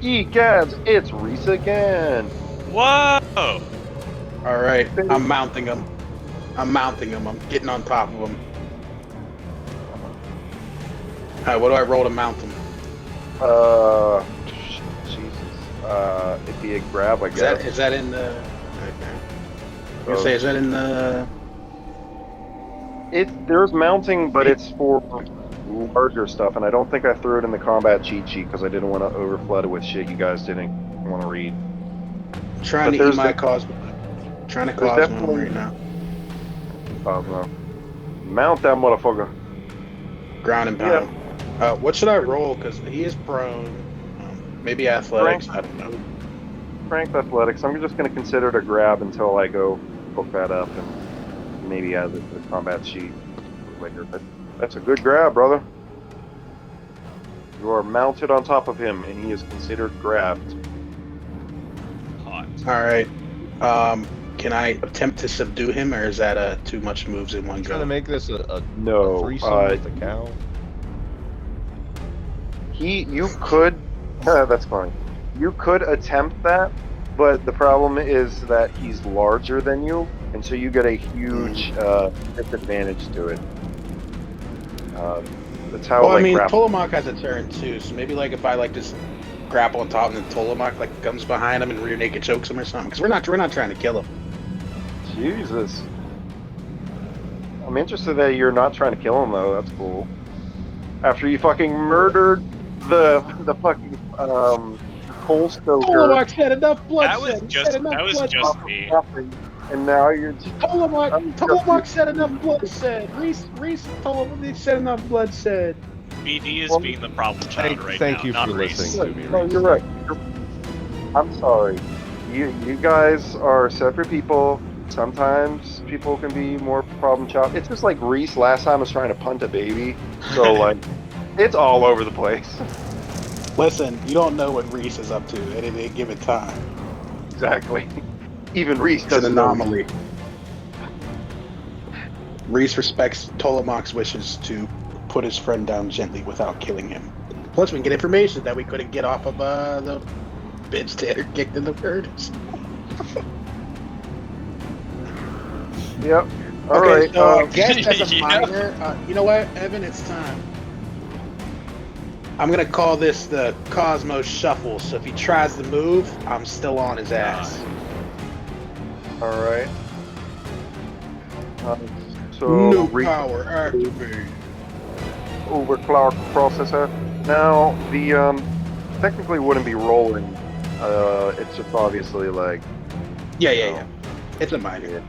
Egads, it's Reese again. Whoa! All right, I'm mounting him. I'm getting on top of him. All right, what do I roll to mount him? Jesus. It'd be a grab, I guess. Is that in the? Okay. I was gonna say, is that in the? There's mounting, but it's for larger stuff, and I don't think I threw it in the combat cheat sheet because I didn't want to overflood it with shit you guys didn't want to read. Trying to eat my cause. Trying to cause him right now. No. Mount that motherfucker. Ground and pound. Yeah. What should I roll? Because he is prone. Maybe athletics. I don't know. Strength athletics. I'm just going to consider it a grab until I go hook that up and maybe add it to the combat sheet later. But that's a good grab, brother. You are mounted on top of him, and he is considered grabbed. Hot. All right. Can I attempt to subdue him, or is that too much moves in one go? Trying to make this a no threesome with the cow. You could. That's fine. You could attempt that, but the problem is that he's larger than you, and so you get a huge disadvantage to it. That's how. Well, I mean, Tolomak has a turn too, so maybe like if I like just grapple on top and then Tolomak like comes behind him and rear naked chokes him or something, because we're not trying to kill him. Jesus. I'm interested that you're not trying to kill him though. That's cool. after you fucking murdered the fucking coal stoker. Tolomark said enough That bloodshed. was He said just enough bloodshed. me. And now you're just Tolomark said enough bloodshed. Reese Tolomark said enough bloodshed. BD is being the problem child right Thank now, you not for Reese. listening to me. No, Reese. you're right. I'm sorry. You guys are separate people. Sometimes people can be more problem child. It's just like Reese last time was trying to punt a baby. So like, it's all over the place. Listen, you don't know what Reese is up to at any given time. Exactly. Even Reese It's an doesn't know. anomaly. Reese respects Tolomark's wishes to put his friend down gently without killing him. Plus, we can get information that we couldn't get off of the bitch that are kicked in the birds. Yep. All Okay, right. so I guess as a Yeah. minor, you know what, Evan, it's time. I'm gonna call this the Cosmos Shuffle. So if he tries to move, I'm still on his ass. All right. So No Reese power activated. overclock processor. Now the technically wouldn't be rolling. It's just obviously like Yeah. It's a minor.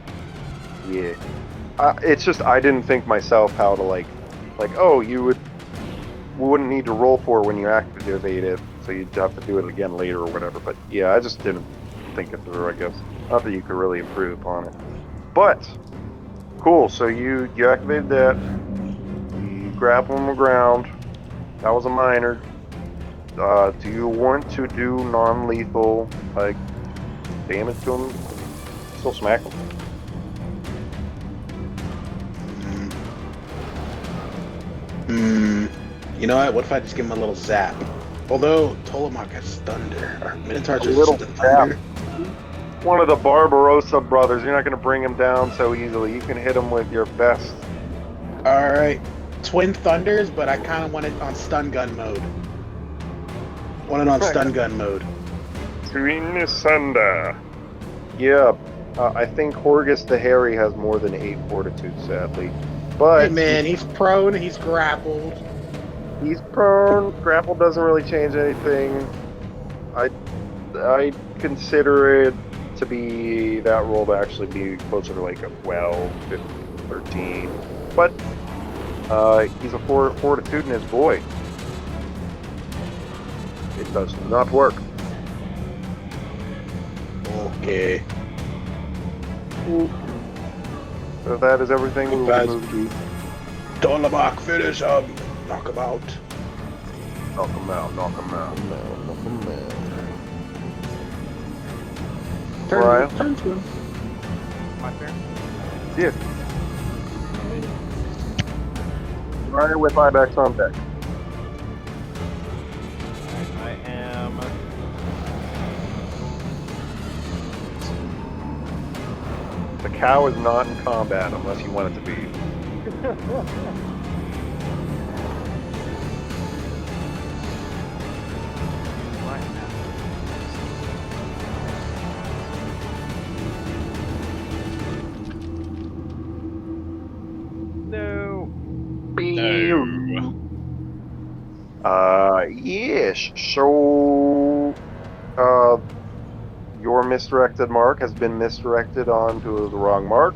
yeah. It's just I didn't think myself how to like oh we wouldn't need to roll for when you activate it, so you'd have to do it again later or whatever. But yeah, I just didn't think it through. I guess not that you could really improve upon it, but cool. So you activated that. You grapple on the ground. That was a minor. Do you want to do non-lethal like damage to him? Still smack him. You know what if I just give him a little zap? Although Tolomark has thunder, or Minotaurs A are little just thunder. One of the Barbarossa brothers. You're not going to bring him down so easily. You can hit him with your best. Alright. Twin Thunders, but I kind of want it on stun gun mode. Want it on stun gun mode. Twin Thunder. Yeah, I think Horgus the Hairy has more than 8 fortitude, sadly. But Hey man, he's prone, he's grappled. he's prone. Grapple doesn't really change anything. I consider it to be that roll to actually be closer to like a 12, 15, 13. But he's a fortitudinous boy. It does not work. Okay. So that is everything we will Guys. move to. Tolomark, finish him. Knock him out. Knock him out, knock him out. Mariah? Turn to him. My turn. Yeah. Mariah with buybacks on deck. I am. The cow is not in combat unless you want it to be. No. No. Yes. So, your misdirected mark has been misdirected onto the wrong mark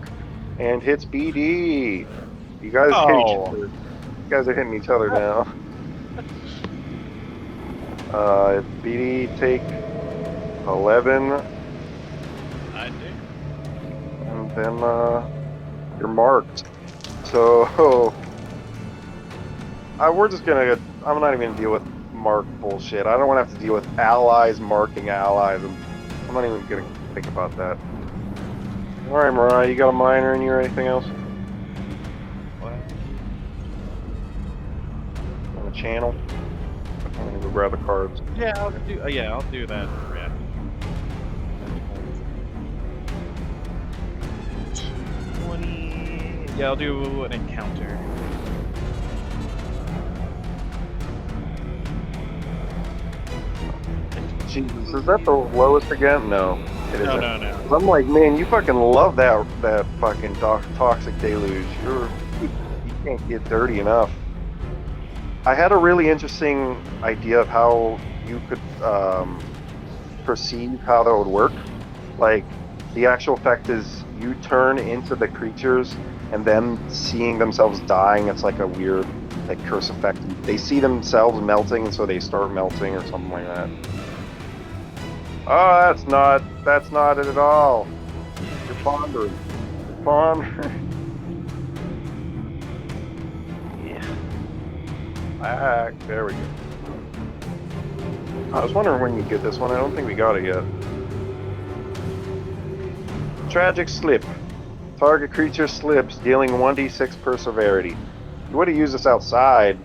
and hits BD. You guys hit each other. You guys are hitting each other now. BD take 11, I do. and then you're marked. So we're just gonna. I'm not even gonna deal with mark bullshit. I don't want to have to deal with allies marking allies, and I'm not even gonna think about that. All right, Mariah, you got a minor in you or anything else? What? On the channel? I'm gonna go grab the cards. Yeah, I'll do. I'll do that. Yeah. 20. Yeah, I'll do an encounter. Jesus, is that the lowest again? No, it isn't. No. I'm like, man, you fucking love that fucking toxic deluge. You can't get dirty enough. I had a really interesting idea of how you could perceive how that would work. Like, the actual effect is you turn into the creatures and them seeing themselves dying. It's like a weird, like, curse effect. They see themselves melting, and so they start melting or something like that. Oh, that's not it at all. You're pondering. You're pondering. Back. There we go. I was wondering when you get this one. I don't think we got it yet. Tragic slip. Target creature slips, dealing 1d6 per severity. If you would have used this outside,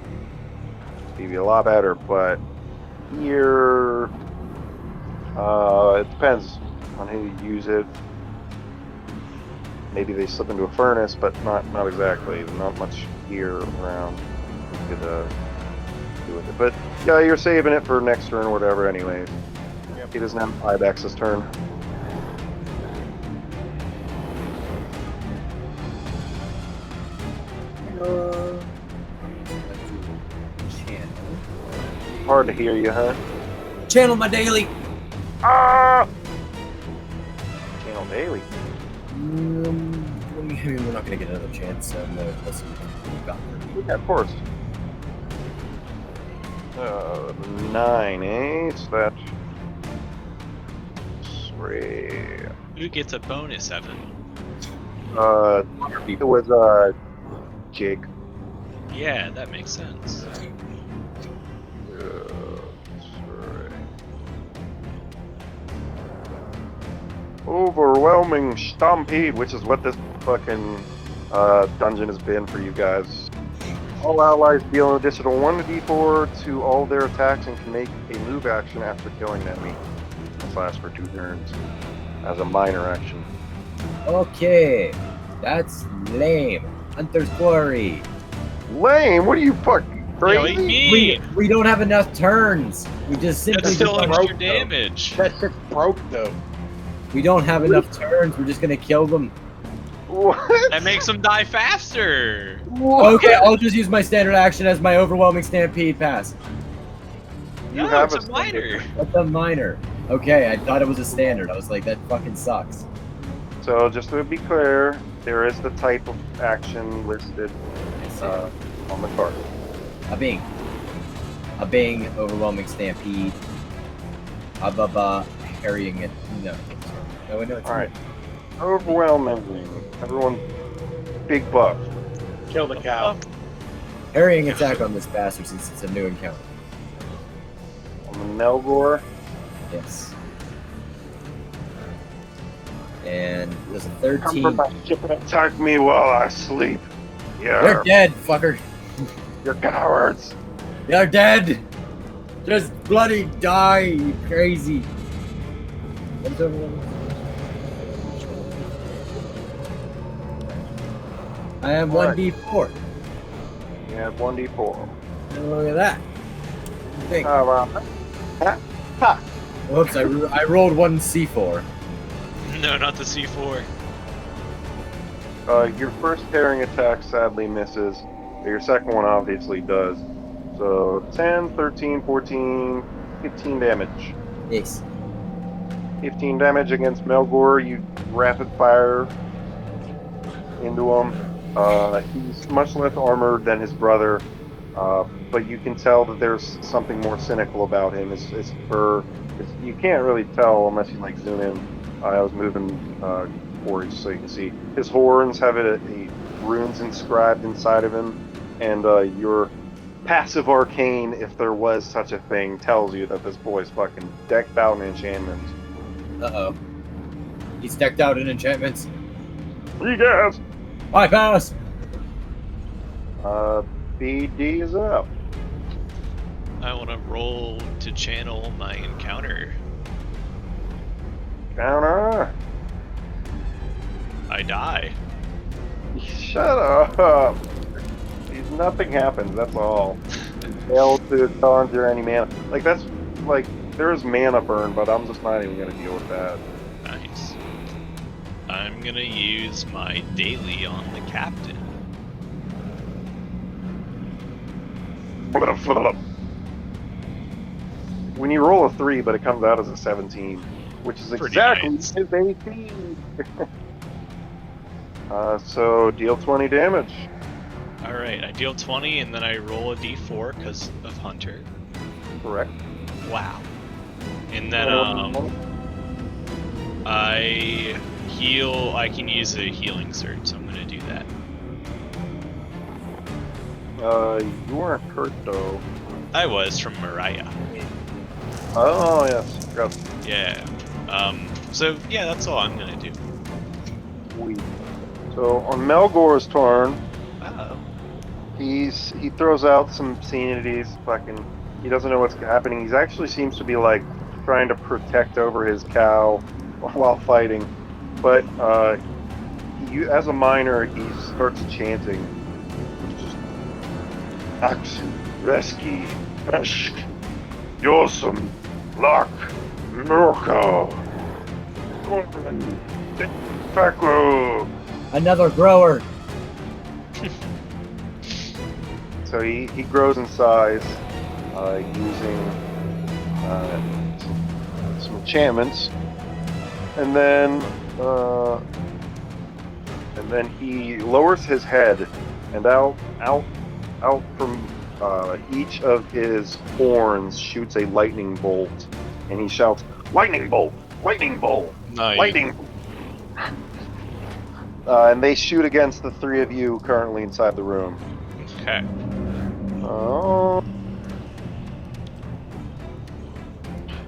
it'd be a lot better, but here, it depends on who you use it. Maybe they slip into a furnace, but not exactly. Not much gear around. You could do with it. But yeah, you're saving it for next turn or whatever anyways. Yep. He doesn't have 5x's turn. Hard to hear you, huh? Channel my daily. Ah! Channel daily. We're not gonna get another chance. Listen, yeah, of course. 9, eh? So that. Three. Who gets a bonus, Evan? It was Jake. Yeah, that makes sense. Overwhelming Stampede, which is what this fucking dungeon has been for you guys. All allies deal an additional 1d4 to all their attacks and can make a move action after killing an enemy. This lasts for 2 turns as a minor action. Okay, that's lame. Hunter's Quarry. Lame? What are you fucking crazy? Yeah, what do you mean? We don't have enough turns. We just simply That's still just extra broke damage. That shit's broke though. We don't have enough turns. We're just gonna kill them. What? That makes them die faster. What? Okay, I'll just use my standard action as my overwhelming stampede pass. You No, have it's a minor. That's a minor. Okay, I thought it was a standard. I was like, that fucking sucks. So just to be clear, there is the type of action listed on the card. A bing, overwhelming stampede. Harrying it. No, no, it's all right. Overwhelming. Everyone, big buff. Kill the cow. Harrying attack on this bastard since it's a new encounter. On the Melgore. Yes. And there's a 13. Come from my ship and attack me while I sleep. You're dead, fucker. You're cowards. You're dead. Just bloody die, you crazy. What's overwhelming? I have 1d4. You have 1d4. Look at that. Think. Ha! Whoops, I rolled 1c4. No, not the C4. Your first tearing attack sadly misses. Your second one obviously does. So 10, 13, 14, 15 damage. Yes. 15 damage against Melgore. You rapid fire into him. He's much less armored than his brother, but you can tell that there's something more cynical about him. His fur, you can't really tell unless you like zoom in. I was moving forward so you can see. His horns have a runes inscribed inside of him, and your passive arcane, if there was such a thing, tells you that this boy's fucking decked out in enchantments. Uh-oh. He's decked out in enchantments. Yes! I pass! BD is up. I want to roll to channel my encounter. Counter! I die. Shut up! Nothing happens, that's all. Fail to conjure any mana. Like, that's, like, there's mana burn, but I'm just not even gonna deal with that. Nice. I'm gonna use my daily on the captain. When you roll a 3, but it comes out as a 17, which is Pretty exactly nice. his AC. So deal 20 damage. Alright, I deal 20 and then I roll a d4 because of Hunter. Correct. Wow. And then, I heal. I can use a healing surge, so I'm gonna do that. You weren't hurt though. I was from Mariah. Oh yes. Yes. Yeah. So yeah, that's all I'm gonna do. Sweet. So on Melgore's turn, Uh-oh. he throws out some sanities. Fucking, he doesn't know what's happening. He actually seems to be like trying to protect over his cow while fighting. But as a miner, he starts chanting, Action, Reski, Pesk, Yosum, Lock, Mirko, Fakro. Another grower. So he grows in size using some enchantments, and then he lowers his head, and out from each of his horns shoots a lightning bolt, and he shouts, "Lightning bolt! Lightning bolt! Nice. Lightning!" And they shoot against the three of you currently inside the room. Okay.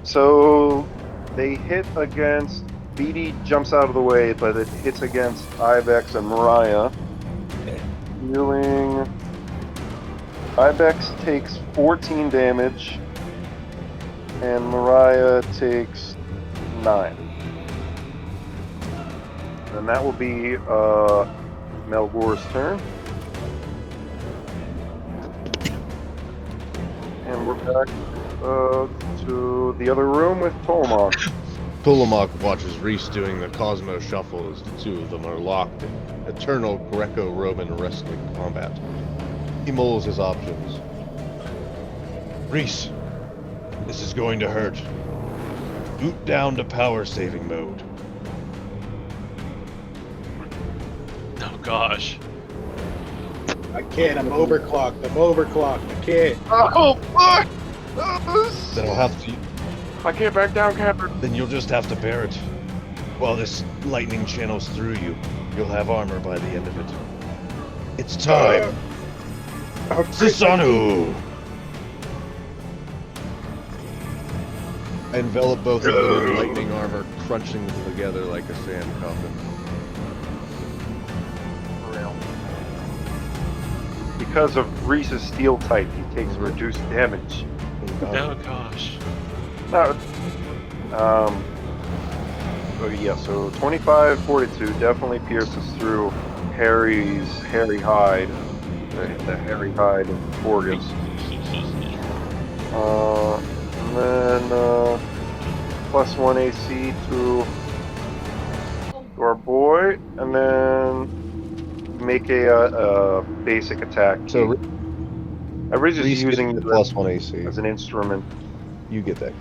So they hit against. BD jumps out of the way, but it hits against Ibex and Mariah. Healing. Ibex takes 14 damage, and Mariah takes 9. And that will be Melgore's turn. And we're back to the other room with Tolmok. Tulamok watches Reese doing the Cosmo Shuffle as the two of them are locked in eternal Greco-Roman wrestling combat. He mulls his options. Reese, this is going to hurt. Boot down to power saving mode. Oh gosh. I can't. I'm overclocked. I can't. Oh, fuck! Then I'll have to. I can't back down, Capper. Then you'll just have to bear it. While this lightning channels through you, you'll have armor by the end of it. It's time. Sisanu! I envelop both of them in lightning armor, crunching them together like a sand coffin. Because of Reese's steel type, he takes reduced damage. Oh gosh. No. Oh yeah, so 25, 42 definitely pierces through Harry's hairy hide. The hairy hide of Horgus. And then plus 1 AC to our boy, and then make a basic attack. So I was just Reese using gets the plus 1 AC. as an instrument. You get that.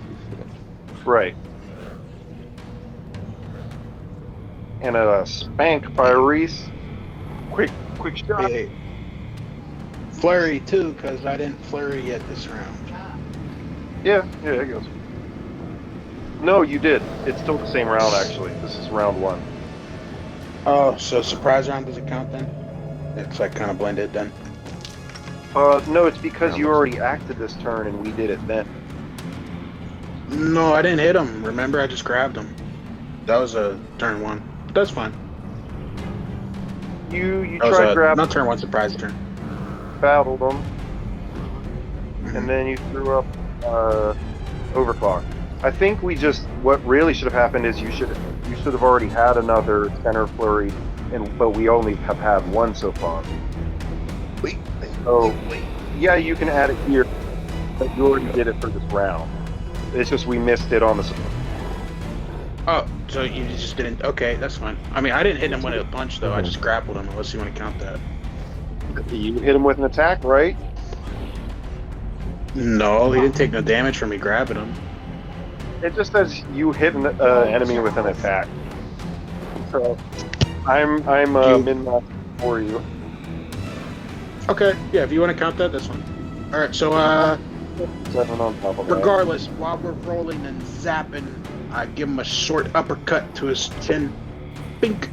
Right. And a spank by Reese. Quick shot. Hey. Flurry too, because I didn't flurry yet this round. Yeah, it goes. No, you did. It's still the same round, actually. This is round 1. Oh, so surprise round doesn't count then? It's like kind of blended then. No, it's because you already acted this turn and we did it then. No, I didn't hit him. Remember, I just grabbed him. That was a turn 1. That's fine. You That was tried grab, not turn 1, surprise turn. battled him, and then you threw up overclock. I think what really should have happened is you should have already had another center flurry, but we only have had one so far. Wait. So yeah, you can add it here, but you already did it for this round. It's just we missed it on the. Oh, so you just didn't. Okay, that's fine. I mean, I didn't hit him with a punch though. I just grappled him. Unless you want to count that. You hit him with an attack, right? No, he didn't take no damage from me grabbing him. It just says you hit an enemy with an attack. So I'm min-max for you. Okay, yeah, if you want to count that, that's fine. All right, so 7 on top of that. regardless, while we're rolling and zapping, I give him a short uppercut to his chin. Bink.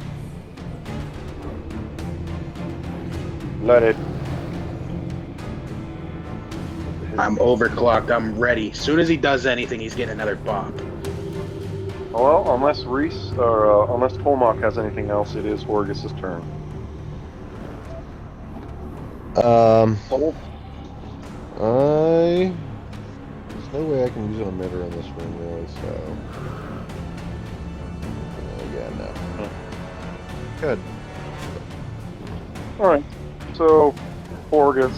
Let it. I'm overclocked. I'm ready. As soon as he does anything, he's getting another bop. Well, unless Reese or unless Tolmok has anything else, it is Horgus' turn. There's no way I can use an emitter in this room, really, so... yeah, no. Good. Alright, so Horgus,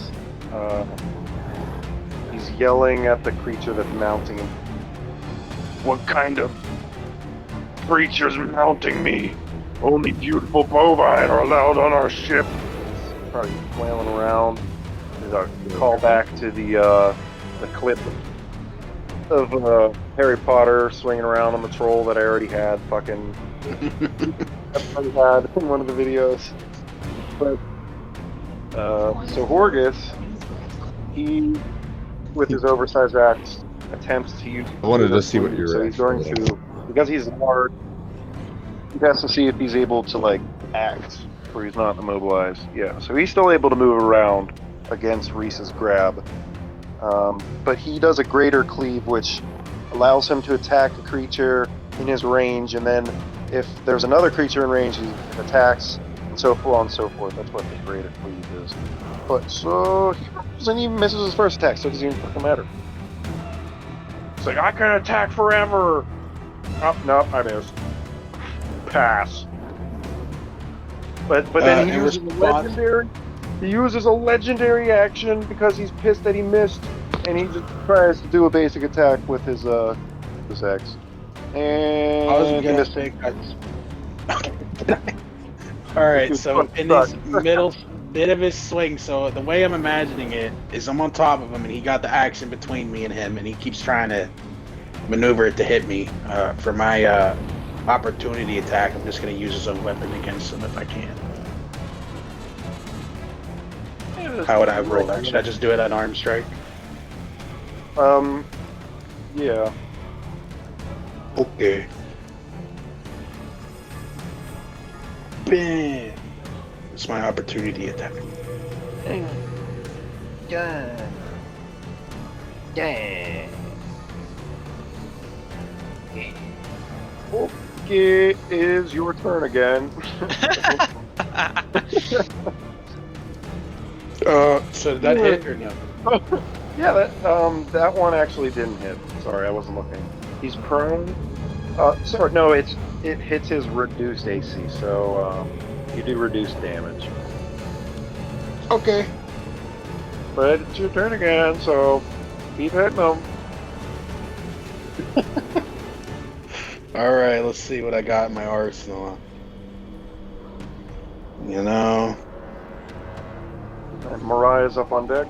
he's yelling at the creature that's mounting him. What kind of creature's mounting me? Only beautiful bovine are allowed on our ship. He's probably flailing around. There's a callback to the clip of Harry Potter swinging around on the troll that I already had fucking had in one of the videos. But so Horgus, he with his oversized axe attempts to use. I wanted to see what you were. So he's going to, because he's large, he has to see if he's able to like act, or he's not immobilized. Yeah, so he's still able to move around against Reese's grab. But he does a greater cleave, which allows him to attack a creature in his range, and then if there's another creature in range, he attacks, and so on and so forth. That's what the greater cleave is. But so he rolls and he misses his first attack, so it doesn't even fucking matter. It's like, I can attack forever! Oh, no, I missed. Pass. But then he uses a legendary. He uses a legendary action because he's pissed that he missed, and he just tries to do a basic attack with his axe. And I was gonna say, all right. So in his middle bit of his swing, so the way I'm imagining it is I'm on top of him, and he got the axe in between me and him, and he keeps trying to maneuver it to hit me. For my opportunity attack, I'm just gonna use his own weapon against him if I can. How would I roll that? Should I just do it at arm strike? Yeah. Okay. Bam! It's my opportunity attack. Yeah. Yeah. Okay, it is your turn again. So did that hit or no? Yeah, that one actually didn't hit. Sorry, I wasn't looking. He's prone. Sorry, no, it hits his reduced AC, so you do reduced damage. Okay. But it's your turn again, so keep hitting them. Alright, let's see what I got in my arsenal. You know. And Mariah's up on deck.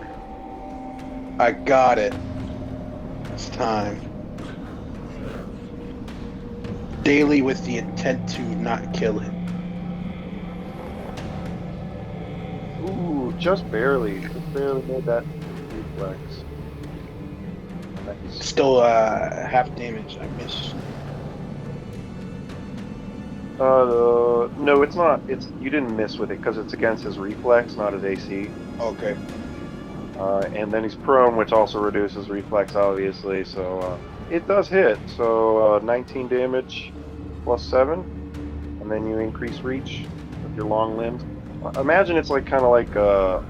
I got it. It's time. Daily with the intent to not kill it. Ooh, just barely. Just barely made that reflex. Nice. Still half damage. I missed. No, it's not. You didn't miss with it because it's against his reflex, not his AC. Okay. And then he's prone, which also reduces reflex, obviously. So it does hit. So 19 damage plus 7, and then you increase reach with your long limbs. Imagine it's like kind of like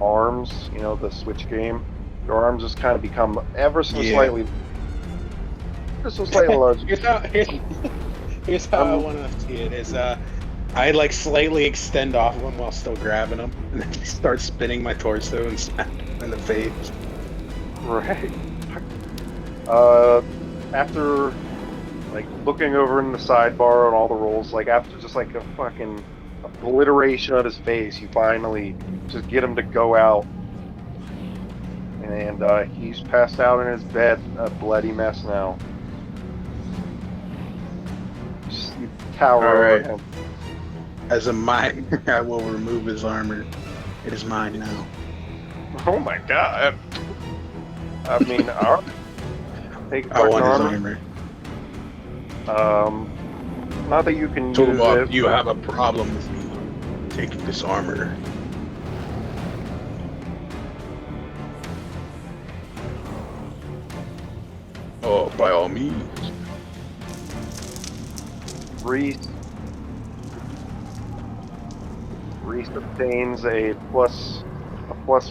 arms, you know, the Switch game. Your arms just kind of become ever so slightly larger. Here's how I want to see it. Is I like slightly extend off of him while still grabbing him, and then start spinning my torso and smack him in the face. Right. After like looking over in the sidebar on all the rolls, like after just like a fucking obliteration of his face, you finally just get him to go out, And he's passed out in his bed, a bloody mess now. You tower Alright. over him. As a miner, I will remove his armor. It is mine now. Oh my god. I mean, alright. Take I want his armor. armor. Not that you can use Toolbox, it. you have a problem with me taking this armor. Oh, by all means. Reese obtains a plus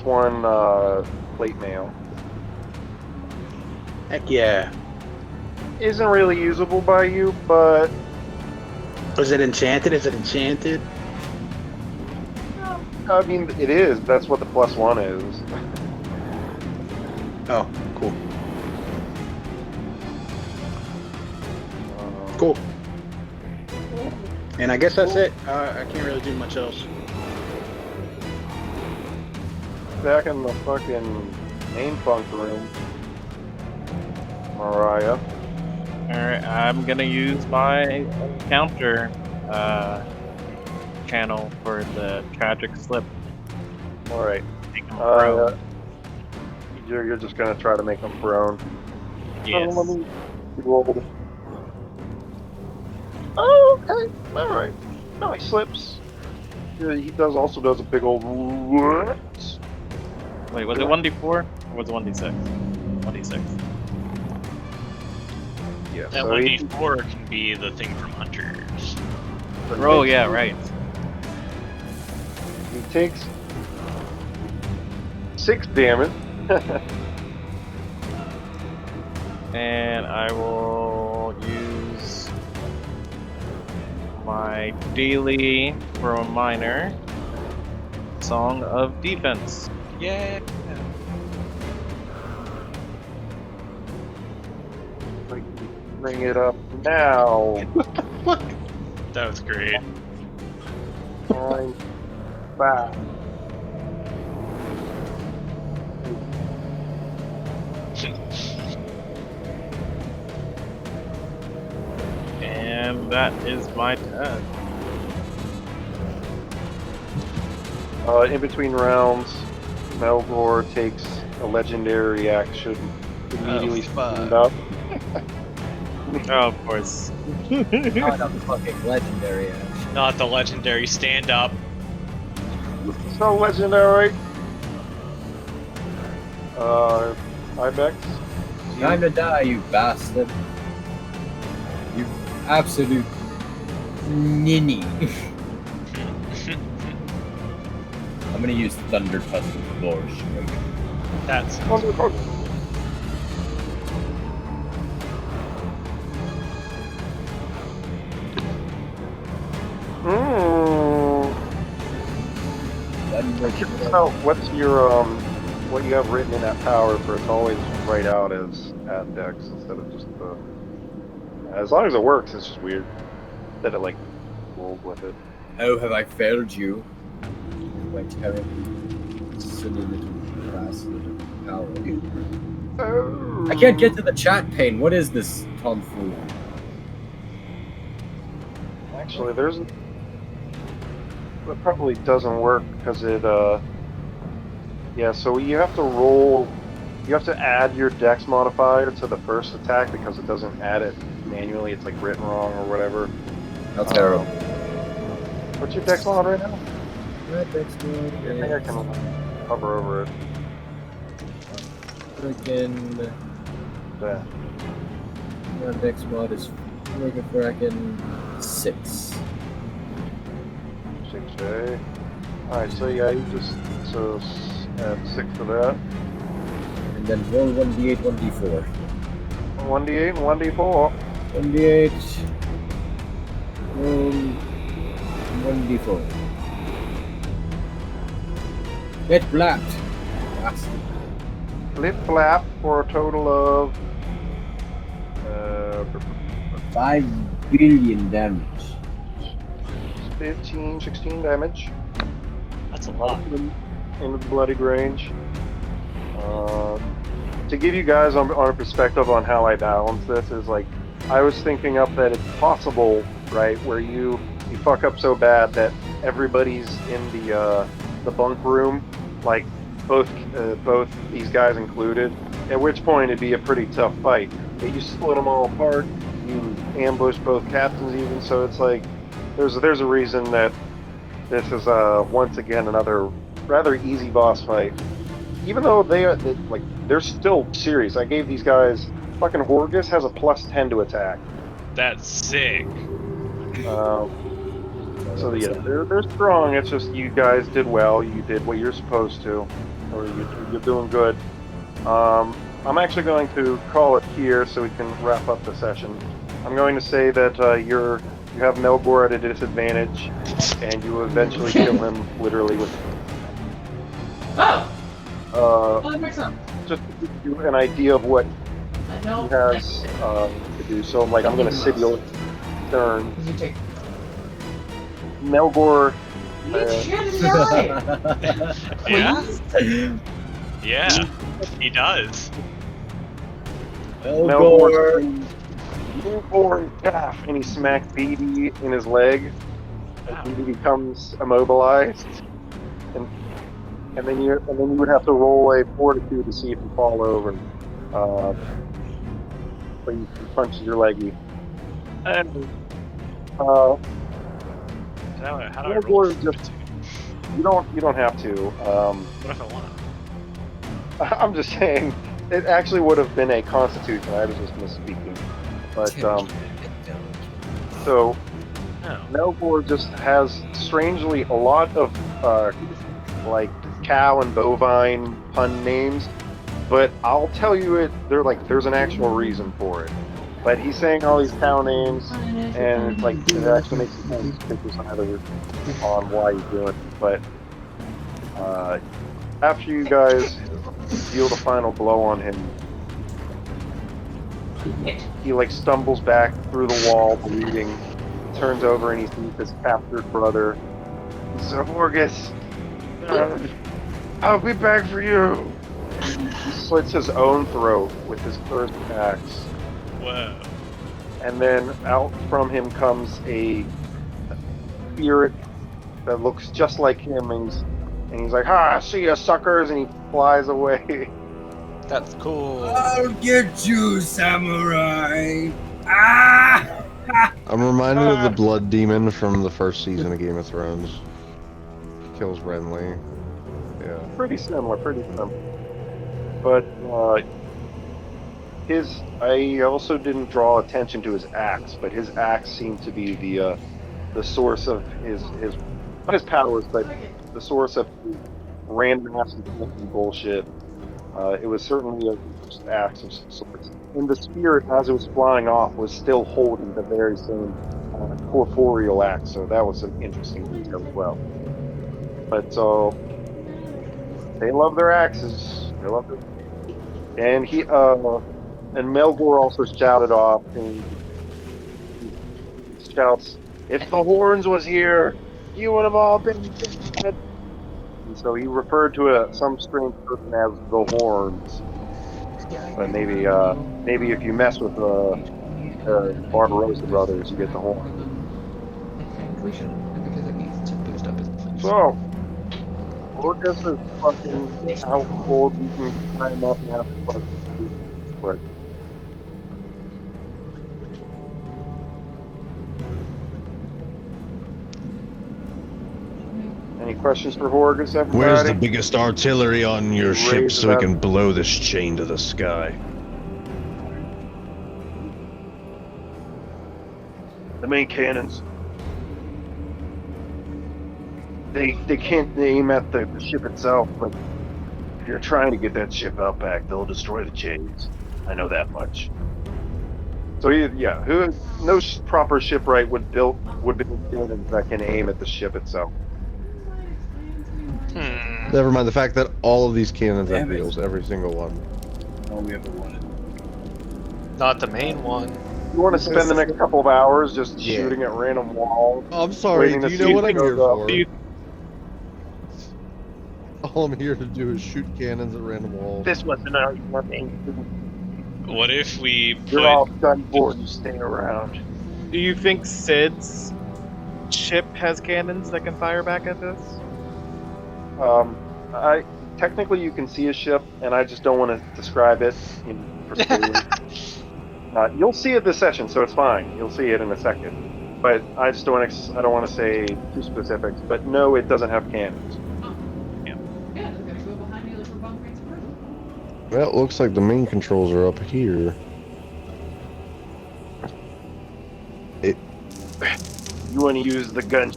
one plate mail. Heck yeah. Isn't really usable by you, but Is it enchanted? Is it enchanted? I mean it is. That's what the plus one is. Oh, cool. Cool. And I guess that's it. I can't really do much else. Back in the fucking main funk room, Mariah. Alright, I'm gonna use my counter channel for the tragic slip. All right. Make him prone. You're just gonna try to make them prone. Yes. Let me roll. Oh, okay. All right. No, he slips. Yeah, he also does a big old. Wait, was it 1d4 or was it 1d6? 1d6. Yeah. That So he, 1d4 can be the thing from Hunters. Oh yeah, right. he takes 6 damage. And I will use my daily for a miner Song of Defense. Yeah. Bring it up now. That was great. I'm back. And that is my turn. In between rounds, Melgore takes a legendary action. Immediately stand up. Oh, of course. Not a fucking legendary. Not the legendary stand up. So legendary. Ibex. Time to die, you bastard. You absolute ninny. I'm gonna use Thunder Touch of Flourish. That's What's your what you have written in that power for it's always write out as at dex instead of just as long as it works. It's just weird that it like rolled with it. How have I failed you? My terrible, silly little bastard of power. I can't get to the chat pane. What is this tomfool? Actually, there's it probably doesn't work because it yeah. So you have to roll. You have to add your dex modifier to the first attack because it doesn't add it manually. It's like written wrong or whatever. How terrible. What's your dex mod right now? My dex mod I think I can hover over it. Freaking. Yeah. My dex mod is freaking 6. 6A. Alright, so yeah, you just add 6 to that. And then roll 1d8, 1d4. 1d8 and 1d4. 1d8. Roll 1d4. Get blacked. Bastard. Flip flap for a total of 5 billion damage. 15, 16 damage. That's a lot. In the bloodied range. To give you guys on a perspective on how I balance this is like, I was thinking up that it's possible, right, where you fuck up so bad that everybody's in the bunk room, like both these guys included. At which point it'd be a pretty tough fight. But you split them all apart, you ambush both captains even. So it's like there's a reason that this is once again another rather easy boss fight. Even though they're still serious. I gave these guys fucking Horgus has a +10 to attack. That's sick. So yeah, they're strong. It's just you guys did well. You did what you're supposed to, or you're doing good. I'm actually going to call it here so we can wrap up the session. I'm going to say that you have Melgore at a disadvantage, and you eventually kill him literally with. Well, that makes sense. Just to give you an idea of what he has to do. So I'm going to signal turn. Melgore. Yeah. Yeah, he does. Melgore. Newborn calf, and he smacks BD in his leg, and BD becomes immobilized, and then you would have to roll a fortitude to see if you fall over. But he punches your leggy. And How do I roll? Just, you don't have to. What if I want to? I'm just saying, it actually would have been a constitution. I was just misspeaking. But so Melgore just has strangely a lot of like cow and bovine pun names, but I'll tell you there's an actual reason for it. But he's saying all these cow names, and it's like it actually makes sense because either on why he's doing it. But after you guys deal the final blow on him, he like stumbles back through the wall, bleeding, turns over, and he sees his captured brother. So Horgus, I'll be back for you. He slits his own throat with his first axe. Whoa. And then out from him comes a spirit that looks just like him, and he's like, "Ha! See ya, suckers!" And he flies away. That's cool. I'll get you, samurai! Ah! I'm reminded of the blood demon from the first season of Game of Thrones. Kills Renly. Yeah. Pretty similar. But I also didn't draw attention to his axe, but his axe seemed to be the source of his not his powers, but the source of random ass and bullshit. It was certainly a axe of some sort. And the spirit, as it was flying off, was still holding the very same corporeal axe, so that was an interesting detail as well. But they love their axes. They love them. And and Melgore also shouted off, and he shouts, "If the Horns was here, you would have all been dead." And so he referred to some strange person as the Horns. But maybe if you mess with the Barbarossa Brothers, you get the Horns. So, Horgus is fucking out cold. You can climb up and have fun. But any questions for Horgus, everybody? Where's the biggest artillery on your ship so we can blow this chain to the sky? The main cannons. They can't aim at the ship itself, but if you're trying to get that ship out back, they'll destroy the chains. I know that much. So yeah, no proper shipwright would build cannons that can aim at the ship itself. Never mind the fact that all of these cannons have wheels, every single one. Oh, we ever wanted. Not the main one. You want to spend the next couple of hours just shooting at random walls? Oh, I'm sorry, do you know what I'm here for? all I'm here to do is shoot cannons at random walls. This wasn't our thing. What if we put... You're all done for. You stay around. Do you think Sid's ship has cannons that can fire back at this? Technically you can see a ship, and I just don't want to describe it. You'll see it this session, so it's fine. You'll see it in a second. But I just don't. I don't want to say too specifics. But no, it doesn't have cannons. Well, it looks like the main controls are up here. You want to use the gun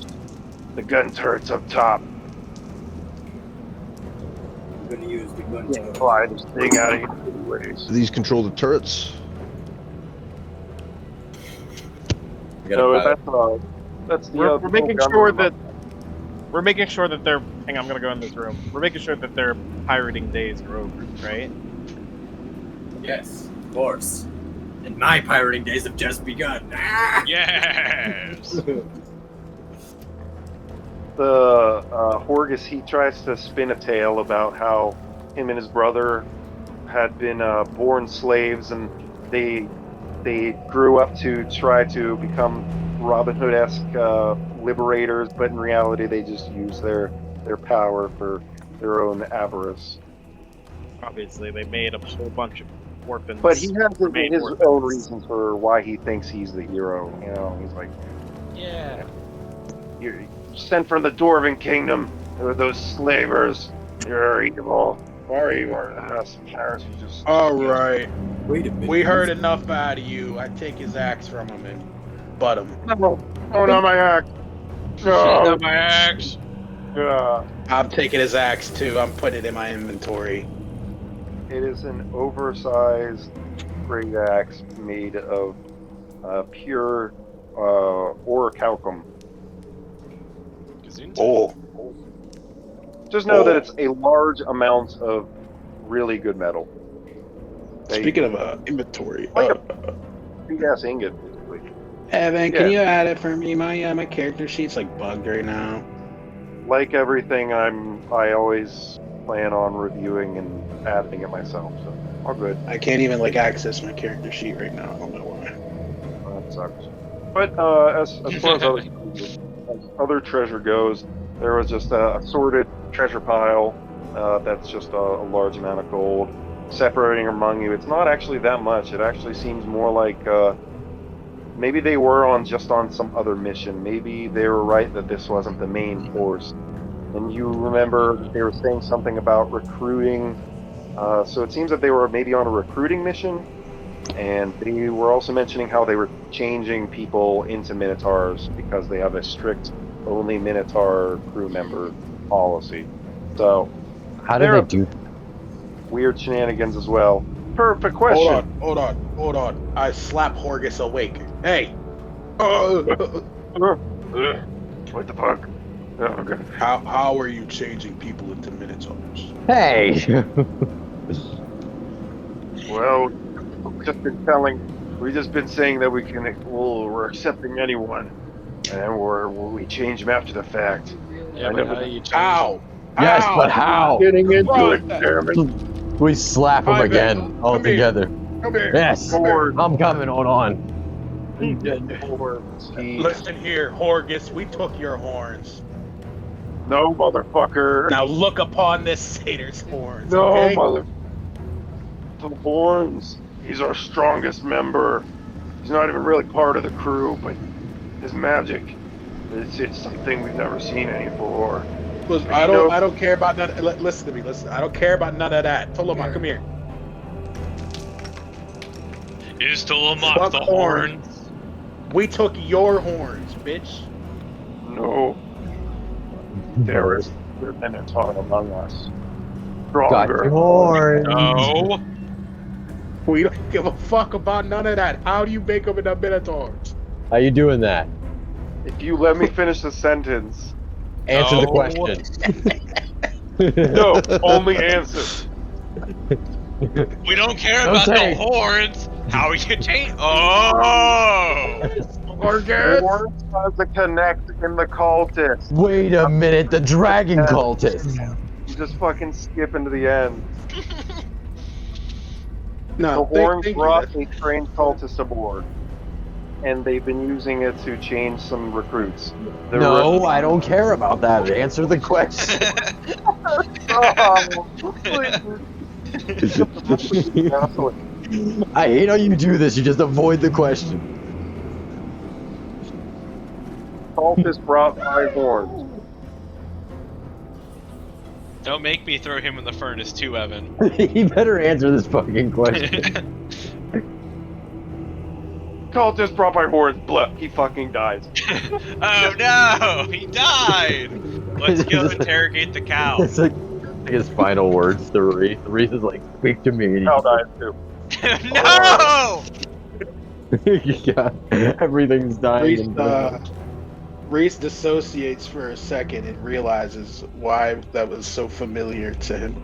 turrets up top. I'm gonna use the gun turret. Fly this thing out of here anyways. Do these control the turrets? No, that's the. We're making sure that they're. Hang on, I'm gonna go in this room. We're making sure that their pirating days are over, right? Yes, of course. And my pirating days have just begun. Ah! Yes! The Horgus, he tries to spin a tale about how him and his brother had been born slaves, and they grew up to try to become Robin Hood-esque liberators, but in reality they just use their power for their own avarice. Obviously, they made a whole bunch of orphans. But he has his own reasons for why he thinks he's the hero. You know, he's like, Yeah. you're sent from the Dwarven Kingdom. There were those slavers. You're evil. Or you are some pirates who just... All right. Wait a minute. We heard enough out of you. I take his axe from him and butt him. Oh, not my axe. Not my axe. I'm taking his axe too. I'm putting it in my inventory. It is an oversized great axe made of pure orichalcum. Oh. Just know that it's a large amount of really good metal. Speaking of inventory, like a big ass ingot, basically. Evan, can you add it for me? My character sheet's like bugged right now. Like everything, I always plan on reviewing and adding it myself, so all good. I can't even like access my character sheet right now. I don't know why. That sucks. But as far as other treasure goes, there was just a assorted treasure pile that's just a large amount of gold separating among you. It's not actually that much. It actually seems more like maybe they were on some other mission. Maybe they were right that this wasn't the main force. And you remember they were saying something about recruiting. So it seems that they were maybe on a recruiting mission. And they were also mentioning how they were changing people into Minotaurs because they have a strict only Minotaur crew member policy. So how do they do weird shenanigans as well? Perfect question. Hold on. I slap Horgus awake. Hey! What the fuck? Oh, God. How are you changing people into Minotaurs? Hey! Well, we've just been saying that we're accepting anyone, and we change them after the fact. Yeah, but how do you change How? Yes, but how? Getting into it, Jeremy. We slap them again all together. Come here. Yes, I'm coming. Hold on. Listen here, Horgus. We took your horns. No, motherfucker. Now look upon this satyr's horns. No, okay? The horns. He's our strongest member. He's not even really part of the crew, but his magic. It's something we've never seen any before. Listen, I don't care about none. Listen to me. Listen, I don't care about none of that. Tolomok, come here. Is Tolomok the horn? We took your horns, bitch. No. There is a Minotaur among us. Got Stronger. your horn. No. We don't give a fuck about none of that. How do you make them into Minotaurs? How you doing that? If you let me finish the sentence. Answer the No. question. No, only answer. We don't care Don't about say. the horns. How we can change? Oh. Horns has to connect in the cultist. Wait a minute, the dragon cultist. just fucking skipping to the end. No, The Horn thank brought you. a trained cultist aboard, and they've been using it to change some recruits. No, I don't care about that. Answer the question. I hate how you do this. You just avoid the question. Cultist brought 5 horns. Don't make me throw him in the furnace too, Evan. You better answer this fucking question. Cultist brought by horns. Blah. He fucking dies. Oh no! He died! Let's go interrogate the cow. It's like his final words to Reese. Reese is like, speak to me. And Cow dies too. No! Yeah, everything's dying. Reese dissociates for a second and realizes why that was so familiar to him.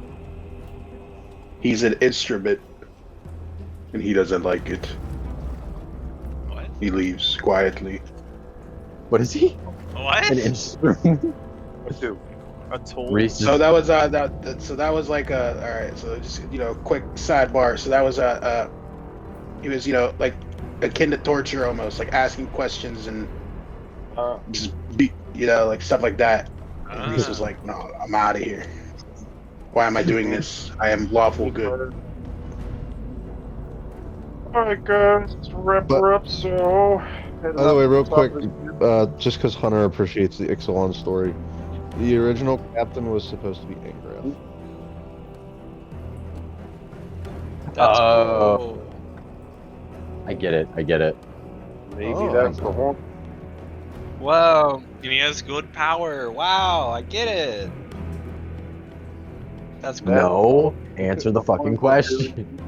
He's an instrument, and he doesn't like it. What? He leaves quietly. What is he? What? An instrument? A tool. Reese So that was that was like a all right. So just quick sidebar. So that was he was like akin to torture almost, like asking questions and just be like stuff like that. And Reese was like, no, I'm out of here. Why am I doing this? I am lawful good. Alright guys, let's wrap her up, so... By the way, real quick, just because Hunter appreciates the Ixalan story, the original captain was supposed to be Ingrath. That's cool. I get it. Maybe that's the one. Whoa, and he has good power. Wow, I get it. That's cool. No, answer the fucking question.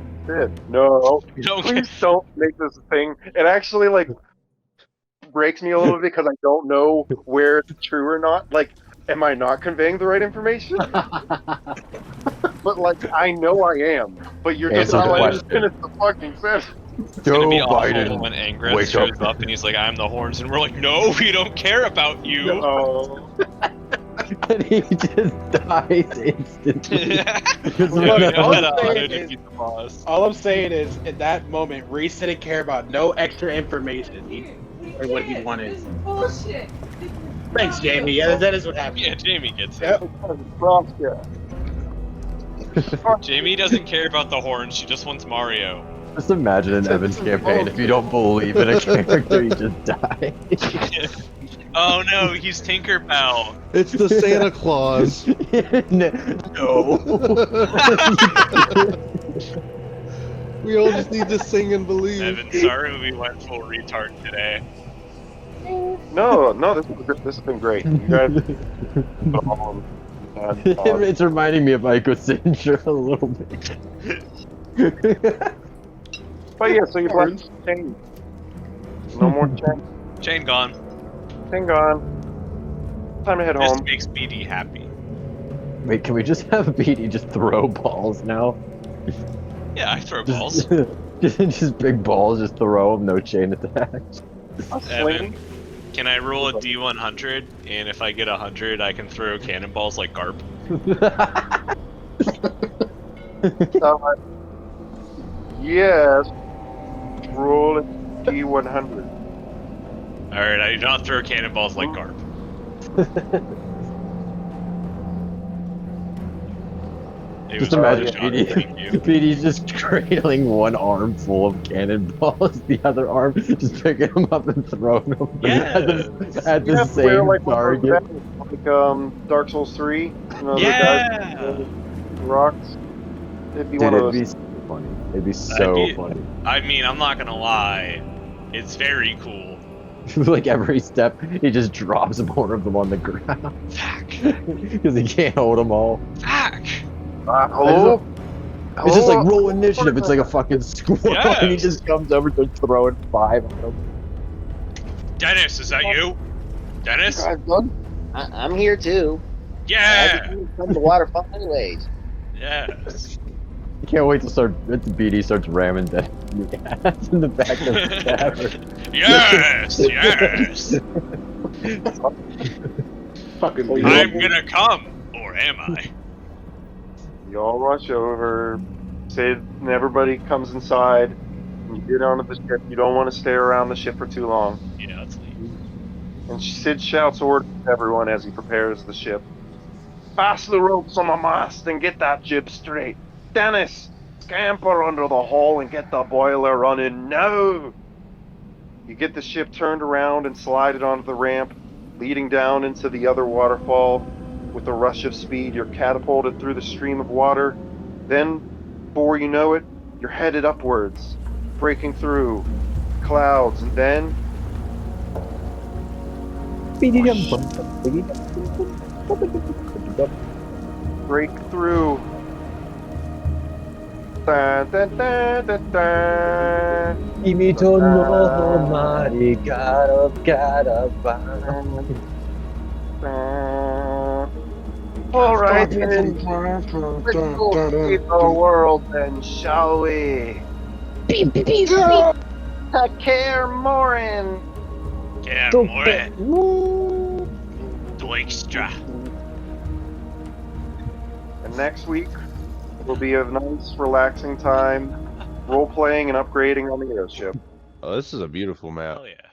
No, Don't please don't make this a thing. It actually breaks me a little bit because I don't know where it's true or not. Like, am I not conveying the right information? But I know I am. But you're just Answer not the letting me question. finish the fucking sentence. It's gonna be awful Biden, when Angreth wake shows up. up and he's like, I'm the horns, and we're like, no, we don't care about you. Oh. And he just dies instantly. Because Yeah, we're we not- know how to All I'm saying defeat the boss. All I'm saying is, in that moment, Reese didn't care about no extra information. He or what he wanted. Bullshit. Thanks, Jamie. Yeah, that is what happened. Yeah, Jamie gets it. Yep. Jamie doesn't care about the horns, she just wants Mario. Just imagine an Evans campaign. If you don't believe in a character, you just die. Oh no, he's Tinkerbell. It's the Santa Claus. No. We all just need to sing and believe. Evan, sorry we went full retard today. No, this has been great. You guys. It's reminding me of Ico Cinder a little bit. But yeah, so you brought chain. No more chain. Chain gone. Chain gone. Time to head Just home. makes BD happy. Wait, can we just have BD just throw balls now? Yeah, I throw balls. Just big balls, just throw them, no chain attached. Evan, can I roll a D100? And if I get 100, I can throw cannonballs like Garp. Yes. Roll D100. Alright, I do not throw cannonballs like Garp. It Just was imagine really shocking, thank you. BD's just cradling one arm full of cannonballs, the other arm just picking them up and throwing them at the same target. Dark Souls 3. You know, the Yeah! guys, rocks. It'd be Dude, one of it'd be those. so funny. It'd be so funny. I mean, I'm not gonna lie. It's very cool. Like every step, he just drops more of them on the ground. Because he can't hold them all. Fuck! Hello? It's just like roll initiative. It's like a fucking squirrel, and he just comes over to throwing 5 of them. Dennis, is that you? Dennis? I'm here too. Yeah! Come to Waterfall anyways. Yes. I can't wait to start. It's BD starts ramming Dennis in the ass in the back of the tavern. Yes! Yes! Fucking I'm gonna come, or am I? You all rush over. Sid and everybody comes inside. And you get onto the ship. You don't want to stay around the ship for too long. Yeah, let's leave. And Sid shouts orders to everyone as he prepares the ship. Fasten the ropes on the mast and get that jib straight. Dennis, scamper under the hull and get the boiler running now. You get the ship turned around and slide it onto the ramp, leading down into the other waterfall. With a rush of speed, you're catapulted through the stream of water. Then, before you know it, you're headed upwards, breaking through clouds, and then break through. Dun, dun, dun, dun, dun. All right, then. Let's go see the world then, shall we? Take care, Morin. Yeah, more. Extra. And next week will be a nice, relaxing time, role-playing and upgrading on the airship. Oh, this is a beautiful map. Hell yeah.